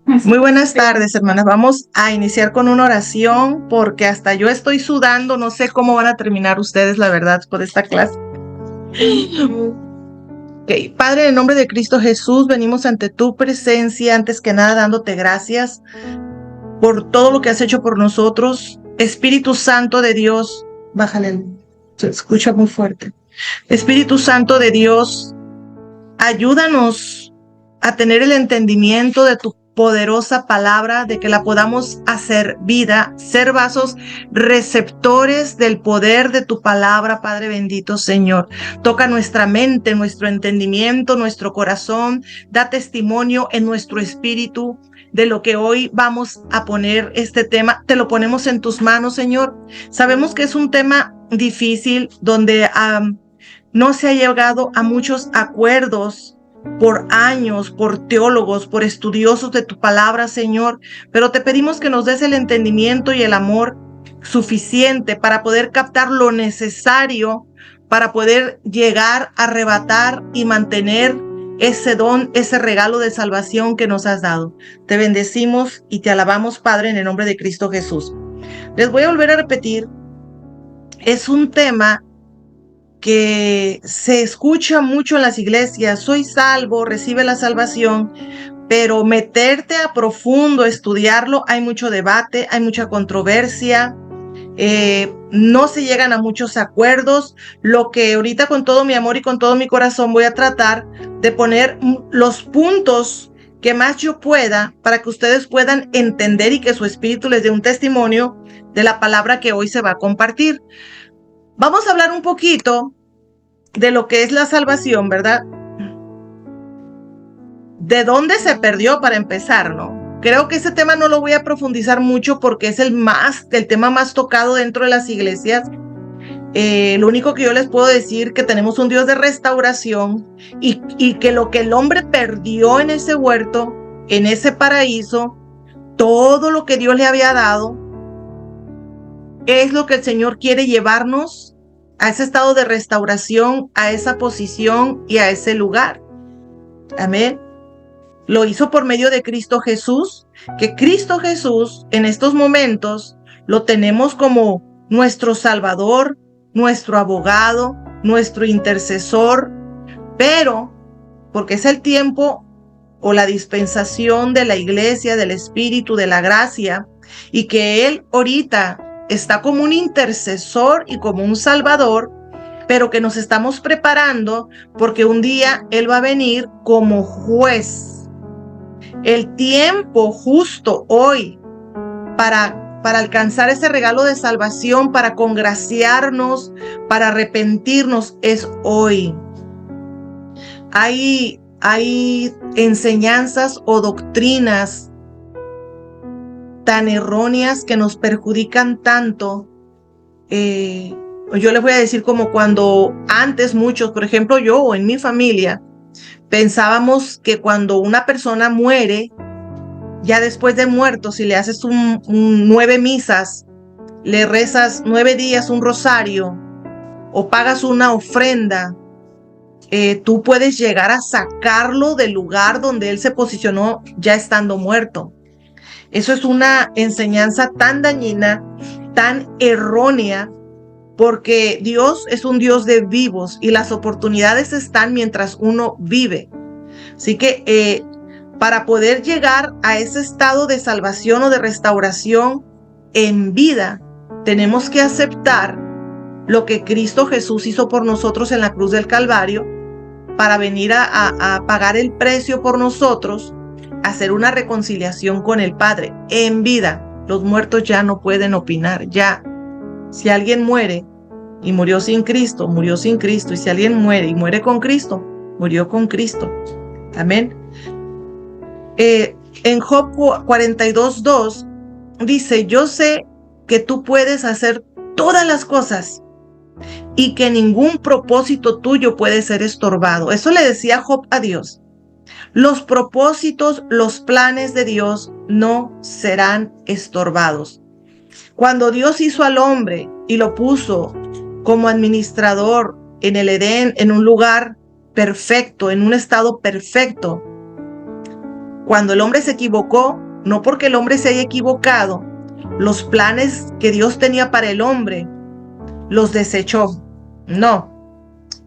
Muy buenas tardes, hermanas. Vamos a iniciar con una oración porque hasta yo estoy sudando. No sé cómo van a terminar ustedes, la verdad, por esta clase. Okay. Padre, en el nombre de Cristo Jesús, venimos ante tu presencia, antes que nada dándote gracias por todo lo que has hecho por nosotros. Espíritu Santo de Dios, bájale, se escucha muy fuerte. Espíritu Santo de Dios, ayúdanos a tener el entendimiento de tu poderosa palabra, de que la podamos hacer vida, ser vasos receptores del poder de tu palabra, Padre bendito Señor. Toca nuestra mente, nuestro entendimiento, nuestro corazón, da testimonio en nuestro espíritu de lo que hoy vamos a poner este tema. Te lo ponemos en tus manos, Señor. Sabemos que es un tema difícil donde no se ha llegado a muchos acuerdos por años, por teólogos, por estudiosos de tu palabra, Señor, pero te pedimos que nos des el entendimiento y el amor suficiente para poder captar lo necesario para poder llegar a arrebatar y mantener ese don, ese regalo de salvación que nos has dado. Te bendecimos y te alabamos, Padre, en el nombre de Cristo Jesús. Les voy a volver a repetir, es un tema que se escucha mucho en las iglesias: soy salvo, recibe la salvación, pero meterte a profundo, estudiarlo, hay mucho debate, hay mucha controversia, no se llegan a muchos acuerdos. Lo que ahorita con todo mi amor y con todo mi corazón voy a tratar de poner los puntos que más yo pueda para que ustedes puedan entender y que su espíritu les dé un testimonio de la palabra que hoy se va a compartir. Vamos a hablar un poquito de lo que es la salvación, ¿verdad? ¿De dónde se perdió para empezar, no? Creo que ese tema no lo voy a profundizar mucho porque es el tema más tocado dentro de las iglesias. Lo único que yo les puedo decir que tenemos un Dios de restauración y que lo que el hombre perdió en ese huerto, en ese paraíso, todo lo que Dios le había dado, es lo que el Señor quiere llevarnos a ese estado de restauración, a esa posición y a ese lugar. Amén. Lo hizo por medio de Cristo Jesús, que Cristo Jesús en estos momentos lo tenemos como nuestro Salvador, nuestro abogado, nuestro intercesor, pero porque es el tiempo o la dispensación de la iglesia, del Espíritu, de la gracia, y que Él ahorita está como un intercesor y como un salvador, pero que nos estamos preparando porque un día Él va a venir como juez. El tiempo justo hoy para alcanzar ese regalo de salvación, para congraciarnos, para arrepentirnos, es hoy. Hay enseñanzas o doctrinas tan erróneas que nos perjudican tanto. Yo les voy a decir, como cuando antes muchos, por ejemplo yo o en mi familia, pensábamos que cuando una persona muere, ya después de muerto, si le haces 9 misas, le rezas 9 días un rosario o pagas una ofrenda, tú puedes llegar a sacarlo del lugar donde él se posicionó ya estando muerto. Eso es una enseñanza tan dañina, tan errónea, porque Dios es un Dios de vivos y las oportunidades están mientras uno vive. Así que para poder llegar a ese estado de salvación o de restauración en vida, tenemos que aceptar lo que Cristo Jesús hizo por nosotros en la cruz del Calvario, para venir a pagar el precio por nosotros, hacer una reconciliación con el Padre en vida. Los muertos ya no pueden opinar, ya. Si alguien muere y murió sin Cristo, murió sin Cristo. Y si alguien muere y muere con Cristo, murió con Cristo. Amén. En Job 42:2 dice: yo sé que tú puedes hacer todas las cosas y que ningún propósito tuyo puede ser estorbado. Eso le decía Job a Dios. Los propósitos, los planes de Dios no serán estorbados. Cuando Dios hizo al hombre y lo puso como administrador en el Edén, en un lugar perfecto, en un estado perfecto, cuando el hombre se equivocó, no porque el hombre se haya equivocado, los planes que Dios tenía para el hombre los desechó. No,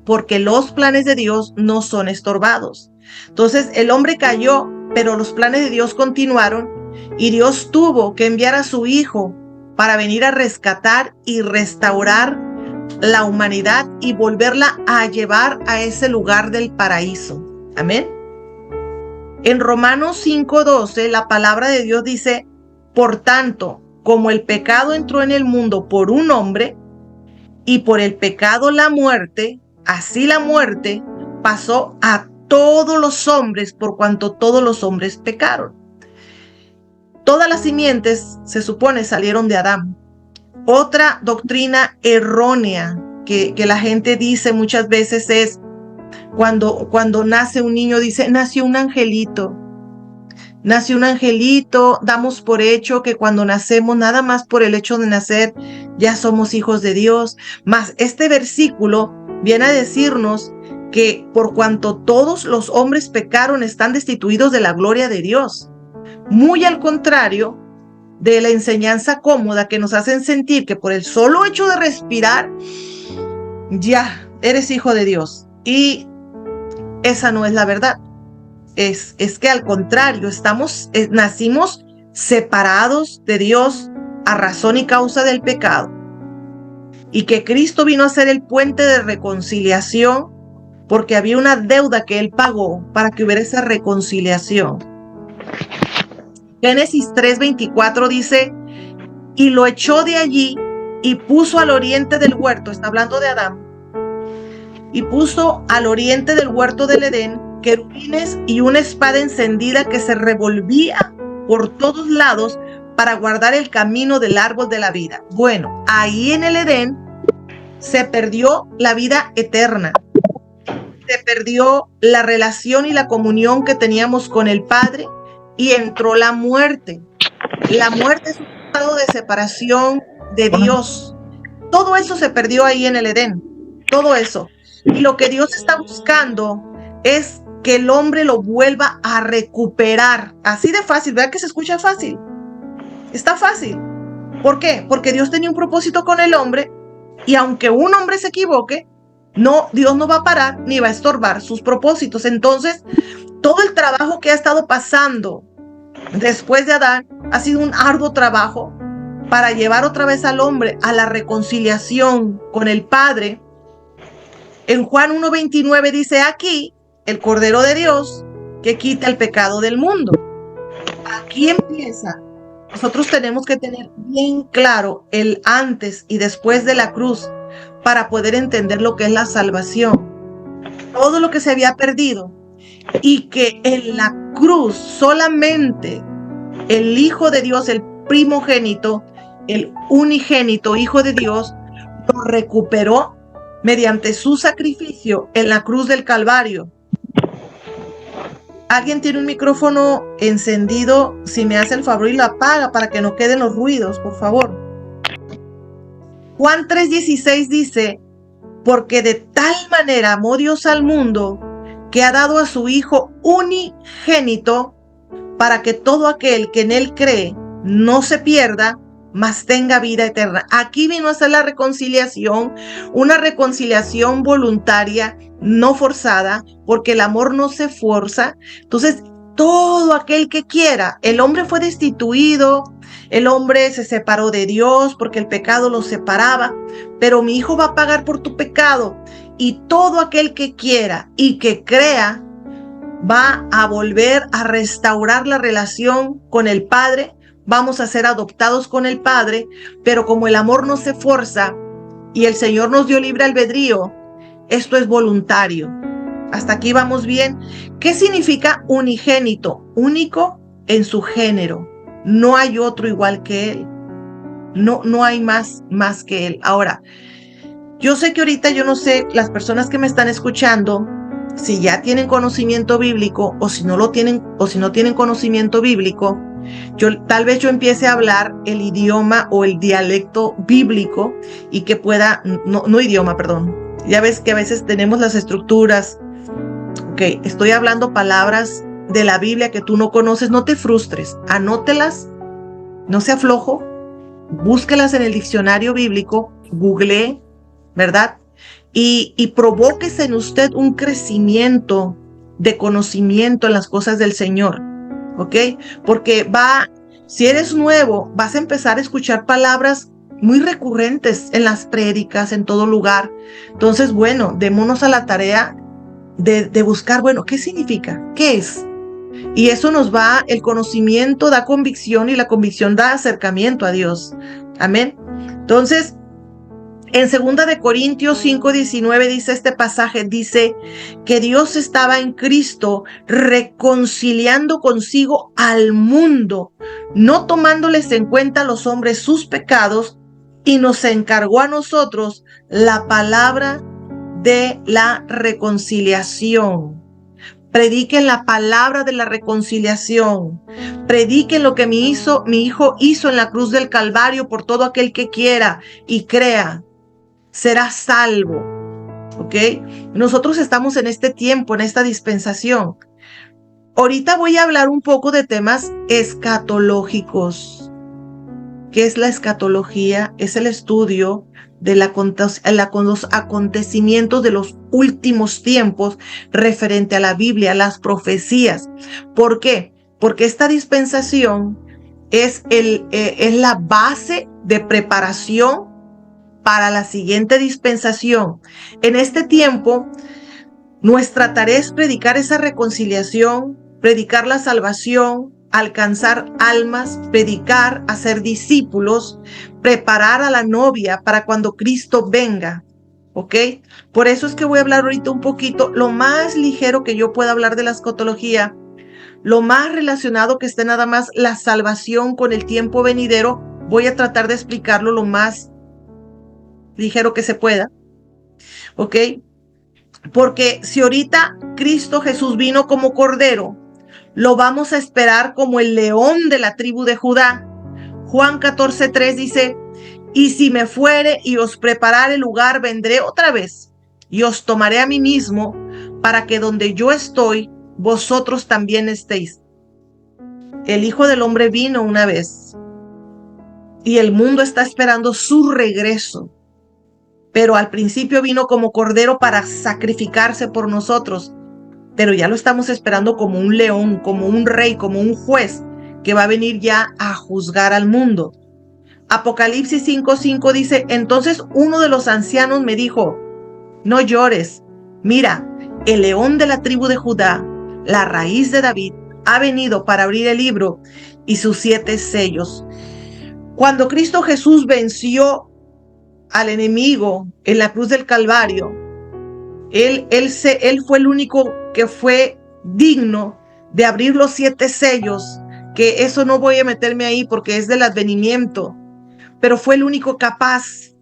porque los planes de Dios no son estorbados. Entonces el hombre cayó, pero los planes de Dios continuaron y Dios tuvo que enviar a su Hijo para venir a rescatar y restaurar la humanidad y volverla a llevar a ese lugar del paraíso. Amén. En Romanos 5:12, la palabra de Dios dice: por tanto, como el pecado entró en el mundo por un hombre, y por el pecado la muerte, así la muerte pasó a todos los hombres por cuanto todos los hombres pecaron. Todas las simientes, se supone, salieron de Adán. Otra doctrina errónea que la gente dice muchas veces es cuando nace un niño, dice, nació un angelito. Nació un angelito, damos por hecho que cuando nacemos, nada más por el hecho de nacer, ya somos hijos de Dios. Mas este versículo viene a decirnos que por cuanto todos los hombres pecaron, están destituidos de la gloria de Dios. Muy al contrario de la enseñanza cómoda que nos hacen sentir que por el solo hecho de respirar, ya eres hijo de Dios. Y esa no es la verdad. Es que al contrario, nacimos separados de Dios a razón y causa del pecado. Y que Cristo vino a ser el puente de reconciliación porque había una deuda que Él pagó para que hubiera esa reconciliación. Génesis 3:24 dice, y lo echó de allí y puso al oriente del huerto, está hablando de Adán, y puso al oriente del huerto del Edén querubines y una espada encendida que se revolvía por todos lados para guardar el camino del árbol de la vida. Bueno, ahí en el Edén se perdió la vida eterna, se perdió la relación y la comunión que teníamos con el Padre y entró la muerte. La muerte es un estado de separación de Dios. Todo eso se perdió ahí en el Edén, todo eso. Y lo que Dios está buscando es que el hombre lo vuelva a recuperar. Así de fácil, ¿verdad que se escucha fácil? Está fácil. ¿Por qué? Porque Dios tenía un propósito con el hombre y aunque un hombre se equivoque, Dios no va a parar ni va a estorbar sus propósitos. Entonces, todo el trabajo que ha estado pasando después de Adán ha sido un arduo trabajo para llevar otra vez al hombre a la reconciliación con el Padre. En Juan 1:29 dice, aquí el Cordero de Dios que quita el pecado del mundo. Aquí empieza. Nosotros tenemos que tener bien claro el antes y después de la cruz para poder entender lo que es la salvación. Todo lo que se había perdido y que en la cruz solamente el Hijo de Dios, el primogénito, el unigénito Hijo de Dios, lo recuperó mediante su sacrificio en la cruz del Calvario. Alguien tiene un micrófono encendido, si me hace el favor y lo apaga para que no queden los ruidos, por favor. Juan 3:16 dice, porque de tal manera amó Dios al mundo que ha dado a su Hijo unigénito para que todo aquel que en él cree no se pierda, mas tenga vida eterna. Aquí vino a ser la reconciliación, una reconciliación voluntaria, no forzada, porque el amor no se forza. Entonces, todo aquel que quiera, el hombre fue destituido, el hombre se separó de Dios porque el pecado lo separaba, pero mi Hijo va a pagar por tu pecado y todo aquel que quiera y que crea va a volver a restaurar la relación con el Padre. Vamos a ser adoptados con el Padre, pero como el amor no se forza y el Señor nos dio libre albedrío, esto es voluntario. Hasta aquí vamos bien. ¿Qué significa unigénito? Único en su género. No hay otro igual que Él. No hay más que Él. Ahora, yo sé que ahorita yo no sé, las personas que me están escuchando, si ya tienen conocimiento bíblico o si no lo tienen, o si no tienen conocimiento bíblico, tal vez yo empiece a hablar el idioma o el dialecto bíblico y que pueda, no idioma, perdón. Ya ves que a veces tenemos las estructuras. Ok, estoy hablando palabras de la Biblia que tú no conoces, no te frustres, anótelas, no sea flojo, búsquelas en el diccionario bíblico, googlee, ¿verdad? Y provóquese en usted un crecimiento de conocimiento en las cosas del Señor, ¿ok? Porque si eres nuevo, vas a empezar a escuchar palabras muy recurrentes en las prédicas, en todo lugar. Entonces, bueno, démonos a la tarea de buscar, bueno, ¿qué significa? ¿Qué es? Y eso el conocimiento da convicción y la convicción da acercamiento a Dios. Amén. Entonces, en 2 de Corintios 5:19 dice este pasaje, dice que Dios estaba en Cristo reconciliando consigo al mundo, no tomándoles en cuenta a los hombres sus pecados, y nos encargó a nosotros la palabra de la reconciliación. Prediquen la palabra de la reconciliación. Prediquen lo que mi hijo hizo en la cruz del Calvario por todo aquel que quiera y crea. Será salvo. ¿Ok? Nosotros estamos en este tiempo, en esta dispensación. Ahorita voy a hablar un poco de temas escatológicos. ¿Qué es la escatología? Es el estudio de los acontecimientos de los últimos tiempos referente a la Biblia, a las profecías. ¿Por qué? Porque esta dispensación es la base de preparación para la siguiente dispensación. En este tiempo, nuestra tarea es predicar esa reconciliación, predicar la salvación, alcanzar almas, predicar, hacer discípulos, preparar a la novia para cuando Cristo venga. ¿Ok? Por eso es que voy a hablar ahorita un poquito, lo más ligero que yo pueda hablar de la escatología, lo más relacionado que esté nada más la salvación con el tiempo venidero. Voy a tratar de explicarlo lo más ligero que se pueda. ¿Ok? Porque si ahorita Cristo Jesús vino como cordero, lo vamos a esperar como el león de la tribu de Judá. Juan 14:3 dice, y si me fuere y os preparare lugar, vendré otra vez y os tomaré a mí mismo, para que donde yo estoy, vosotros también estéis. El Hijo del Hombre vino una vez y el mundo está esperando su regreso. Pero al principio vino como cordero para sacrificarse por nosotros. Pero ya lo estamos esperando como un león, como un rey, como un juez que va a venir ya a juzgar al mundo. Apocalipsis 5:5 dice, entonces uno de los ancianos me dijo, no llores, mira, el león de la tribu de Judá, la raíz de David, ha venido para abrir el libro y sus 7 sellos. Cuando Cristo Jesús venció al enemigo en la cruz del Calvario, Él fue el único que fue digno de abrir los 7 sellos, que eso no voy a meterme ahí porque es del advenimiento, pero fue el único capaz.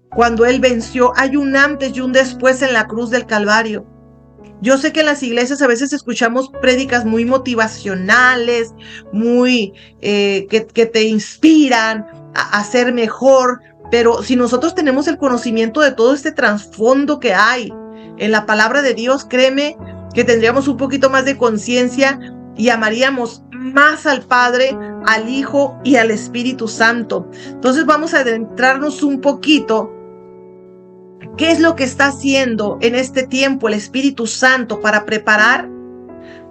Cuando Él venció, hay un antes y un después en la cruz del Calvario. Yo sé que en las iglesias a veces escuchamos prédicas muy motivacionales, muy que te inspiran a ser mejor, pero si nosotros tenemos el conocimiento de todo este trasfondo que hay en la palabra de Dios, créeme que tendríamos un poquito más de conciencia y amaríamos más al Padre, al Hijo y al Espíritu Santo. Entonces vamos a adentrarnos un poquito. ¿Qué es lo que está haciendo en este tiempo el Espíritu Santo para preparar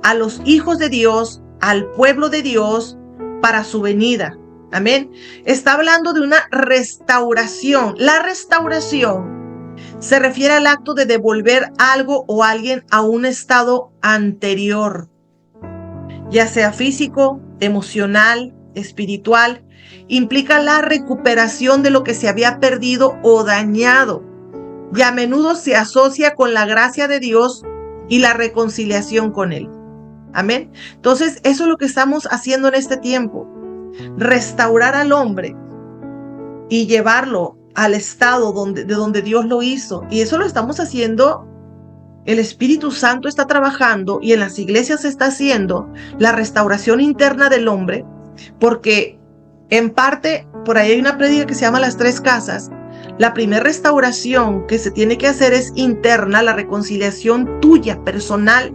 a los hijos de Dios, al pueblo de Dios, para su venida? Amén. Está hablando de una restauración. La restauración se refiere al acto de devolver algo o alguien a un estado anterior, ya sea físico, emocional, espiritual. Implica la recuperación de lo que se había perdido o dañado, y a menudo se asocia con la gracia de Dios y la reconciliación con Él. Amén. Entonces, eso es lo que estamos haciendo en este tiempo. Restaurar al hombre y llevarlo al estado de donde Dios lo hizo. Y eso lo estamos haciendo. El Espíritu Santo está trabajando y en las iglesias se está haciendo la restauración interna del hombre, porque en parte, por ahí hay una prédica que se llama Las 3 Casas. La primera restauración que se tiene que hacer es interna, la reconciliación tuya, personal,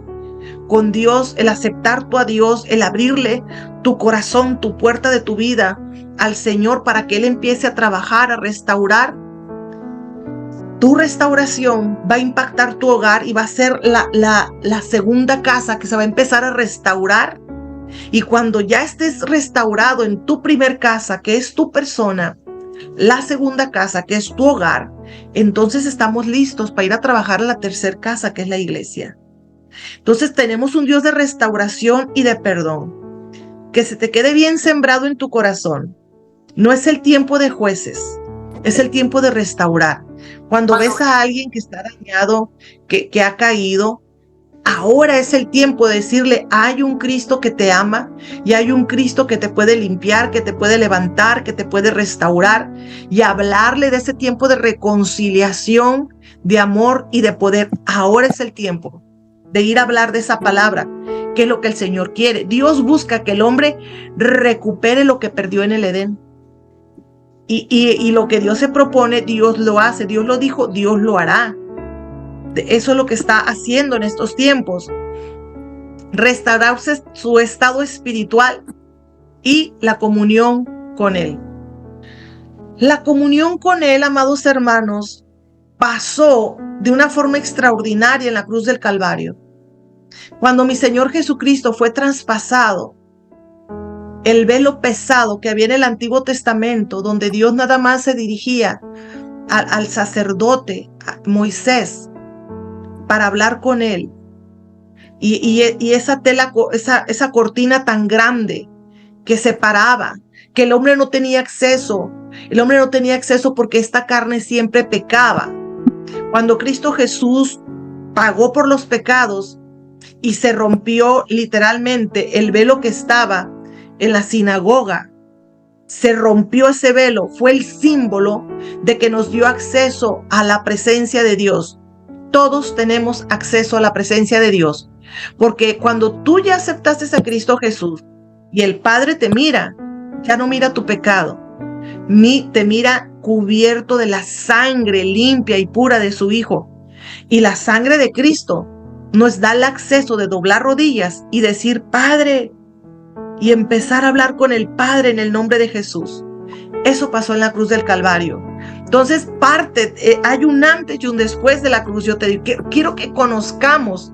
con Dios, el aceptar tú a Dios, el abrirle tu corazón, tu puerta de tu vida al Señor para que Él empiece a trabajar, a restaurar. Tu restauración va a impactar tu hogar y va a ser la segunda casa que se va a empezar a restaurar. Y cuando ya estés restaurado en tu primer casa, que es tu persona, la segunda casa, que es tu hogar, entonces estamos listos para ir a trabajar a la tercera casa, que es la iglesia. Entonces tenemos un Dios de restauración y de perdón. Que se te quede bien sembrado en tu corazón. No es el tiempo de jueces, es el tiempo de restaurar. Cuando ves a alguien que está dañado, que ha caído, ahora es el tiempo de decirle, hay un Cristo que te ama y hay un Cristo que te puede limpiar, que te puede levantar, que te puede restaurar, y hablarle de ese tiempo de reconciliación, de amor y de poder. Ahora es el tiempo de ir a hablar de esa palabra, que es lo que el Señor quiere. Dios busca que el hombre recupere lo que perdió en el Edén. Y lo que Dios se propone, Dios lo hace. Dios lo dijo, Dios lo hará. Eso es lo que está haciendo en estos tiempos. Restaurarse su estado espiritual y la comunión con Él. La comunión con Él, amados hermanos, pasó de una forma extraordinaria en la cruz del Calvario. Cuando mi Señor Jesucristo fue traspasado, el velo pesado que había en el Antiguo Testamento, donde Dios nada más se dirigía al sacerdote, a Moisés, para hablar con él. Y esa tela, esa cortina tan grande que separaba, que el hombre no tenía acceso. El hombre no tenía acceso porque esta carne siempre pecaba. Cuando Cristo Jesús pagó por los pecados y se rompió literalmente el velo que estaba en la sinagoga, se rompió ese velo, fue el símbolo de que nos dio acceso a la presencia de Dios. Todos tenemos acceso a la presencia de Dios, porque cuando tú ya aceptaste a Cristo Jesús y el Padre te mira, ya no mira tu pecado, te mira cubierto de la sangre limpia y pura de su Hijo. Y la sangre de Cristo nos da el acceso de doblar rodillas y decir, Padre, y empezar a hablar con el Padre en el nombre de Jesús. Eso pasó en la cruz del Calvario. Entonces, hay un antes y un después de la cruz. Yo te digo, quiero que conozcamos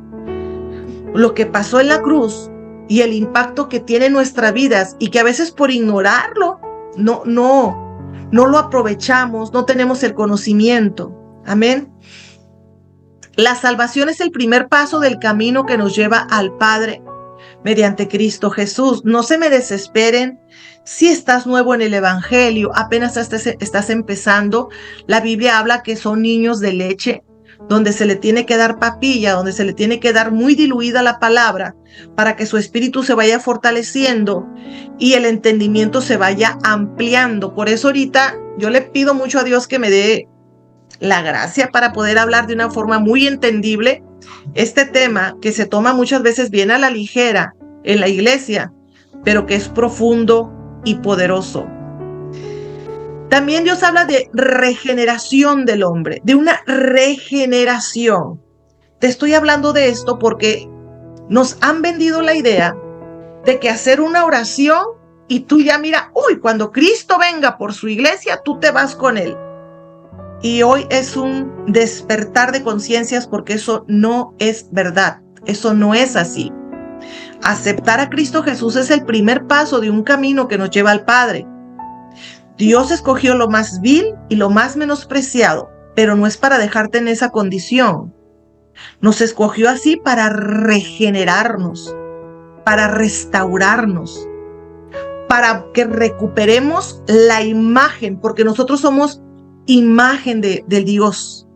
lo que pasó en la cruz y el impacto que tiene en nuestras vidas, y que a veces por ignorarlo, no lo aprovechamos, no tenemos el conocimiento. Amén. La salvación es el primer paso del camino que nos lleva al Padre mediante Cristo Jesús. No se me desesperen si estás nuevo en el Evangelio, apenas estás empezando. La Biblia habla que son niños de leche, donde se le tiene que dar papilla, donde se le tiene que dar muy diluida la palabra para que su espíritu se vaya fortaleciendo y el entendimiento se vaya ampliando. Por eso ahorita yo le pido mucho a Dios que me dé la gracia para poder hablar de una forma muy entendible este tema que se toma muchas veces bien a la ligera en la iglesia, pero que es profundo y poderoso. También Dios habla de regeneración del hombre, de una regeneración. Te estoy hablando de esto porque nos han vendido la idea de que hacer una oración y tú ya mira, cuando Cristo venga por su iglesia, tú te vas con Él. Y hoy es un despertar de conciencias, porque eso no es verdad. Eso no es así. Aceptar a Cristo Jesús es el primer paso de un camino que nos lleva al Padre. Dios escogió lo más vil y lo más menospreciado, pero no es para dejarte en esa condición. Nos escogió así para regenerarnos, para restaurarnos, para que recuperemos la imagen, porque nosotros somos imagen de Dios.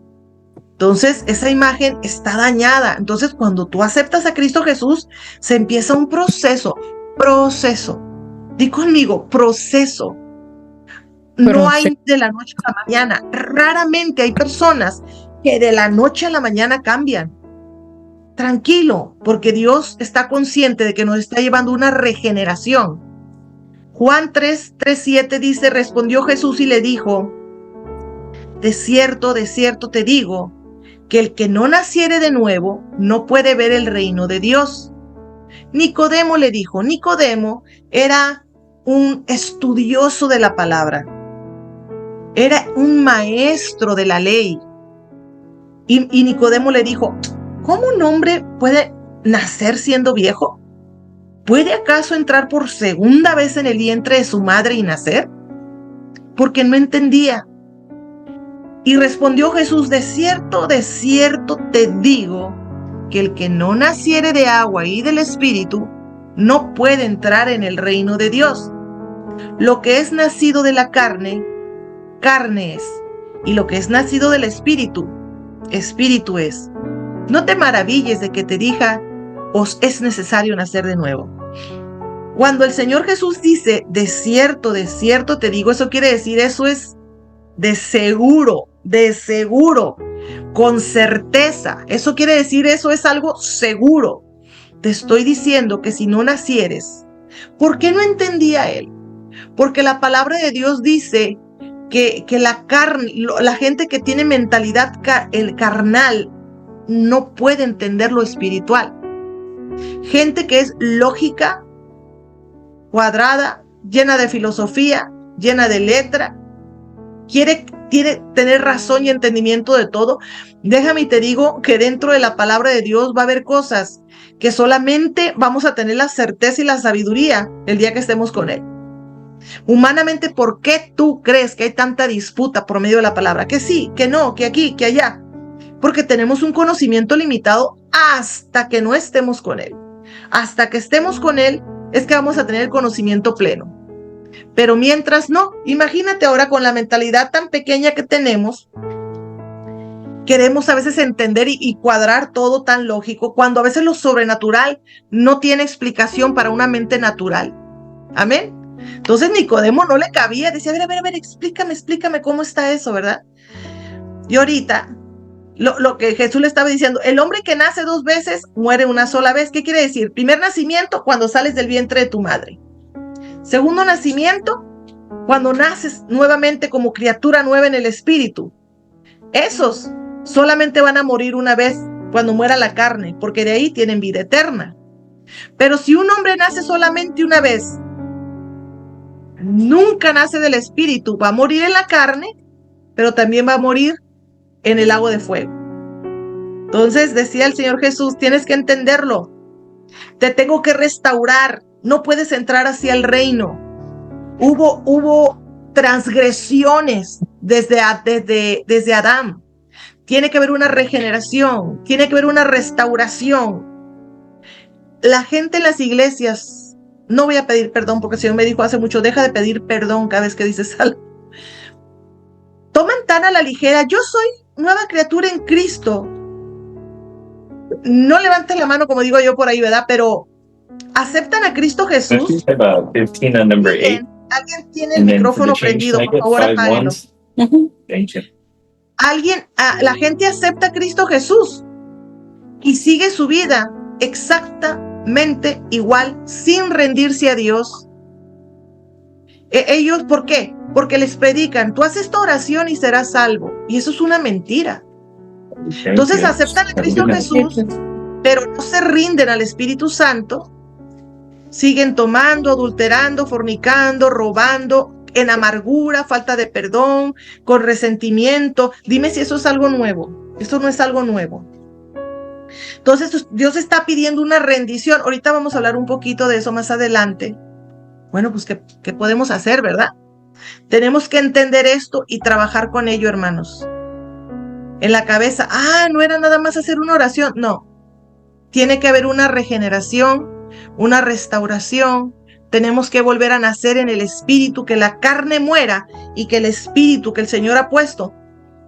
Entonces esa imagen está dañada. Entonces cuando tú aceptas a Cristo Jesús, se empieza un proceso. Di conmigo, proceso. No hay de la noche a la mañana. Raramente hay personas que de la noche a la mañana cambian. Tranquilo, porque Dios está consciente de que nos está llevando una regeneración. Juan 3:7 dice, respondió Jesús y le dijo, de cierto te digo, que el que no naciere de nuevo no puede ver el reino de Dios. Nicodemo le dijo. Nicodemo era un estudioso de la palabra, era un maestro de la ley. Y Nicodemo le dijo, ¿cómo un hombre puede nacer siendo viejo? ¿Puede acaso entrar por segunda vez en el vientre de su madre y nacer? Porque no entendía. Y respondió Jesús, de cierto te digo, que el que no naciere de agua y del Espíritu, no puede entrar en el reino de Dios. Lo que es nacido de la carne, carne es, y lo que es nacido del Espíritu, Espíritu es. No te maravilles de que te diga, os es necesario nacer de nuevo. Cuando el Señor Jesús dice, de cierto te digo, eso quiere decir, eso es de seguro, con certeza. Eso quiere decir, eso es algo seguro. Te estoy diciendo que si no nacieres, ¿por qué no entendía él? Porque la palabra de Dios dice que la carne, la gente que tiene mentalidad carnal, no puede entender lo espiritual. Gente que es lógica, cuadrada, llena de filosofía, llena de letra, quiere tener razón y entendimiento de todo. Déjame y te digo que dentro de la palabra de Dios va a haber cosas que solamente vamos a tener la certeza y la sabiduría el día que estemos con Él. Humanamente, ¿por qué tú crees que hay tanta disputa por medio de la palabra? Que sí, que no, que aquí, que allá. Porque tenemos un conocimiento limitado hasta que no estemos con Él. Hasta que estemos con Él es que vamos a tener el conocimiento pleno. Pero mientras no, imagínate ahora con la mentalidad tan pequeña que tenemos, queremos a veces entender y cuadrar todo tan lógico, cuando a veces lo sobrenatural no tiene explicación para una mente natural. Amén. Entonces Nicodemo no le cabía, decía, a ver, explícame cómo está eso, ¿verdad? Y ahorita, lo que Jesús le estaba diciendo, el hombre que nace 2 veces muere una sola vez. ¿Qué quiere decir? Primer nacimiento, cuando sales del vientre de tu madre. Segundo nacimiento, cuando naces nuevamente como criatura nueva en el Espíritu. Esos solamente van a morir una vez cuando muera la carne, porque de ahí tienen vida eterna. Pero si un hombre nace solamente una vez, nunca nace del Espíritu, va a morir en la carne, pero también va a morir en el lago de fuego. Entonces decía el Señor Jesús, tienes que entenderlo. Te tengo que restaurar. No puedes entrar hacia el reino. Hubo transgresiones desde Adán. Tiene que haber una regeneración, tiene que haber una restauración. La gente en las iglesias, no voy a pedir perdón porque el Señor me dijo hace mucho, deja de pedir perdón cada vez que dices algo. Toman tan a la ligera, yo soy nueva criatura en Cristo. No levantes la mano como digo yo por ahí, ¿verdad? Pero aceptan a Cristo Jesús. Bien, alguien tiene el micrófono prendido, por favor, apáguenlo. La gente acepta a Cristo Jesús y sigue su vida exactamente igual, sin rendirse a Dios. Ellos, ¿por qué? Porque les predican, tú haces esta oración y serás salvo. Y eso es una mentira. Entonces aceptan a Cristo Jesús, pero no se rinden al Espíritu Santo. Siguen tomando, adulterando, fornicando, robando, en amargura, falta de perdón, con resentimiento. Dime si eso es algo nuevo. Eso no es algo nuevo. Entonces Dios está pidiendo una rendición. Ahorita vamos a hablar un poquito de eso más adelante. Bueno, pues ¿qué podemos hacer, verdad? Tenemos que entender esto y trabajar con ello, hermanos. En la cabeza, no era nada más hacer una oración. No, tiene que haber una regeneración, una restauración. Tenemos que volver a nacer en el Espíritu, que la carne muera y que el Espíritu que el Señor ha puesto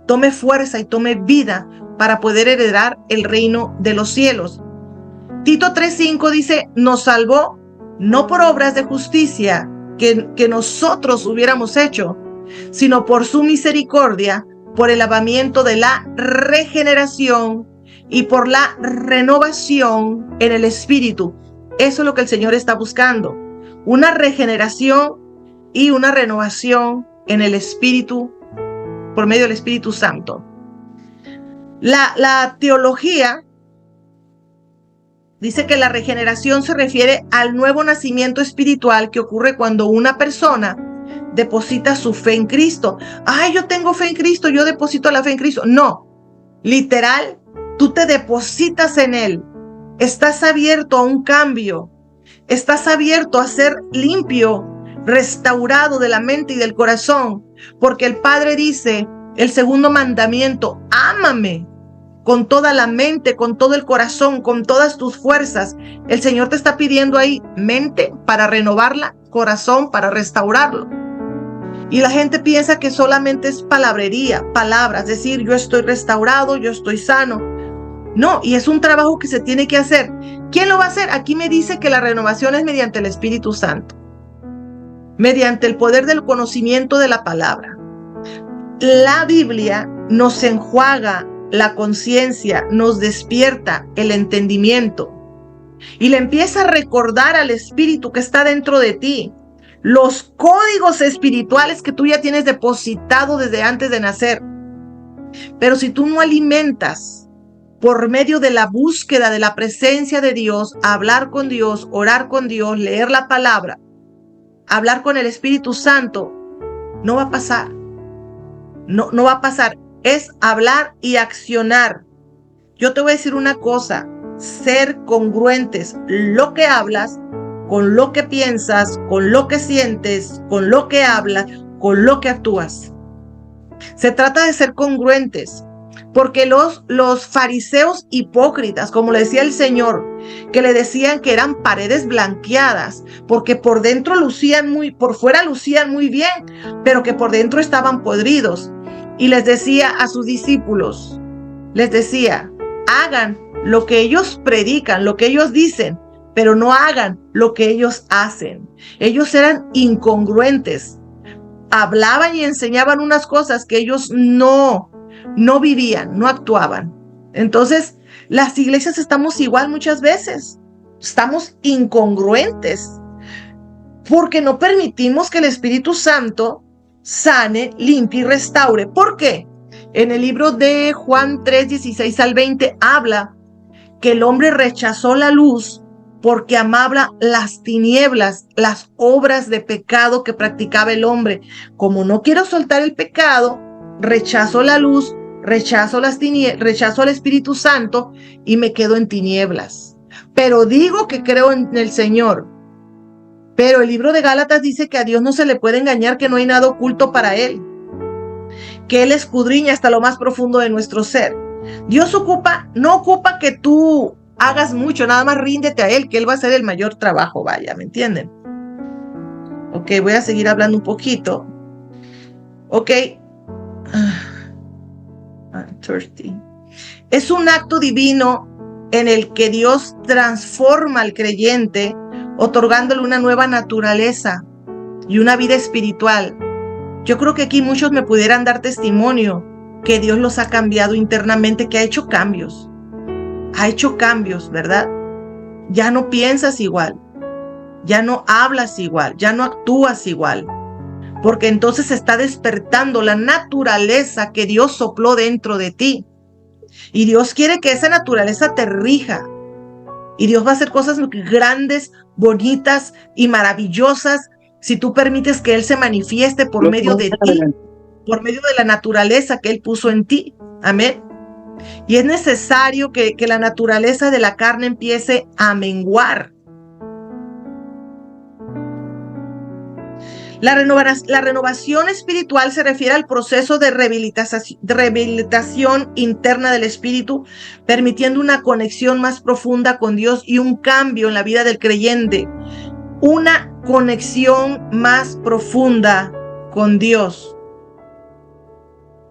tome fuerza y tome vida para poder heredar el reino de los cielos. Tito 3:5 dice, nos salvó no por obras de justicia que nosotros hubiéramos hecho, sino por su misericordia, por el lavamiento de la regeneración y por la renovación en el Espíritu. Eso es lo que el Señor está buscando. Una regeneración y una renovación en el Espíritu, por medio del Espíritu Santo. La teología dice que la regeneración se refiere al nuevo nacimiento espiritual que ocurre cuando una persona deposita su fe en Cristo. Ay, yo tengo fe en Cristo, yo deposito la fe en Cristo. No, literal, tú te depositas en Él. Estás abierto a un cambio. Estás abierto a ser limpio, restaurado de la mente y del corazón. Porque el Padre dice, el segundo mandamiento, ámame con toda la mente, con todo el corazón, con todas tus fuerzas. El Señor te está pidiendo ahí mente para renovarla, corazón para restaurarlo. Y la gente piensa que solamente es palabrería, palabras, decir yo estoy restaurado, yo estoy sano. No, y es un trabajo que se tiene que hacer. ¿Quién lo va a hacer? Aquí me dice que la renovación es mediante el Espíritu Santo, mediante el poder del conocimiento de la palabra. La Biblia nos enjuaga la conciencia, nos despierta el entendimiento y le empieza a recordar al Espíritu que está dentro de ti los códigos espirituales que tú ya tienes depositado desde antes de nacer. Pero si tú no alimentas por medio de la búsqueda de la presencia de Dios, hablar con Dios, orar con Dios, leer la palabra, hablar con el Espíritu Santo, no va a pasar. No va a pasar. Es hablar y accionar. Yo te voy a decir una cosa, ser congruentes, lo que hablas, con lo que piensas, con lo que sientes, con lo que hablas, con lo que actúas. Se trata de ser congruentes, porque los fariseos hipócritas, como le decía el Señor, que le decían que eran paredes blanqueadas, porque por dentro por fuera lucían muy bien, pero que por dentro estaban podridos. Y les decía a sus discípulos, les decía, hagan lo que ellos predican, lo que ellos dicen, pero no hagan lo que ellos hacen. Ellos eran incongruentes. Hablaban y enseñaban unas cosas que ellos no vivían, no actuaban. Entonces, las iglesias estamos igual muchas veces. Estamos incongruentes porque no permitimos que el Espíritu Santo sane, limpie y restaure. ¿Por qué? En el libro de Juan 3, 16 al 20 habla que el hombre rechazó la luz porque amaba las tinieblas, las obras de pecado que practicaba el hombre. Como no quiero soltar el pecado, rechazo la luz, rechazo las tinieblas, rechazo al Espíritu Santo y me quedo en tinieblas. Pero digo que creo en el Señor. Pero el libro de Gálatas dice que a Dios no se le puede engañar, que no hay nada oculto para Él, que Él escudriña hasta lo más profundo de nuestro ser. Dios no ocupa que tú hagas mucho, nada más ríndete a Él, que Él va a hacer el mayor trabajo, vaya, ¿me entienden? Ok, voy a seguir hablando un poquito. Ok. 30. Es un acto divino en el que Dios transforma al creyente, otorgándole una nueva naturaleza y una vida espiritual. Yo creo que aquí muchos me pudieran dar testimonio que Dios los ha cambiado internamente, que ha hecho cambios, ¿verdad? Ya no piensas igual, ya no hablas igual, ya no actúas igual, porque entonces está despertando la naturaleza que Dios sopló dentro de ti. Y Dios quiere que esa naturaleza te rija. Y Dios va a hacer cosas grandes, bonitas y maravillosas si tú permites que Él se manifieste por medio de ti, por medio de la naturaleza que Él puso en ti. Amén. Y es necesario que la naturaleza de la carne empiece a menguar. La renovación espiritual se refiere al proceso de rehabilitación interna del espíritu, permitiendo una conexión más profunda con Dios y un cambio en la vida del creyente. Una conexión más profunda con Dios.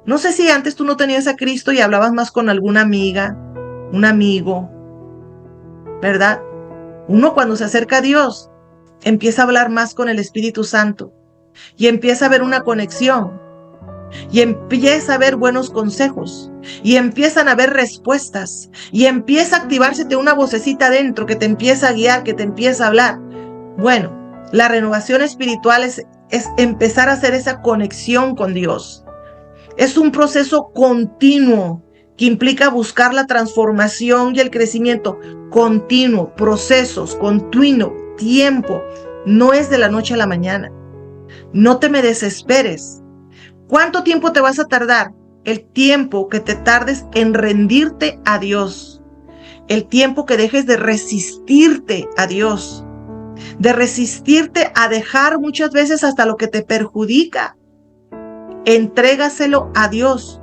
No sé si antes tú no tenías a Cristo y hablabas más con alguna amiga, un amigo, ¿verdad? Uno cuando se acerca a Dios empieza a hablar más con el Espíritu Santo y empieza a haber una conexión y empieza a haber buenos consejos y empiezan a haber respuestas y empieza a activársete una vocecita dentro que te empieza a guiar, que te empieza a hablar. Bueno, la renovación espiritual es empezar a hacer esa conexión con Dios. Es un proceso continuo que implica buscar la transformación y el crecimiento continuo, procesos, continuo, tiempo. No es de la noche a la mañana. No te me desesperes. ¿Cuánto tiempo te vas a tardar? El tiempo que te tardes en rendirte a Dios. El tiempo que dejes de resistirte a Dios. De resistirte a dejar muchas veces hasta lo que te perjudica. Entrégaselo a Dios.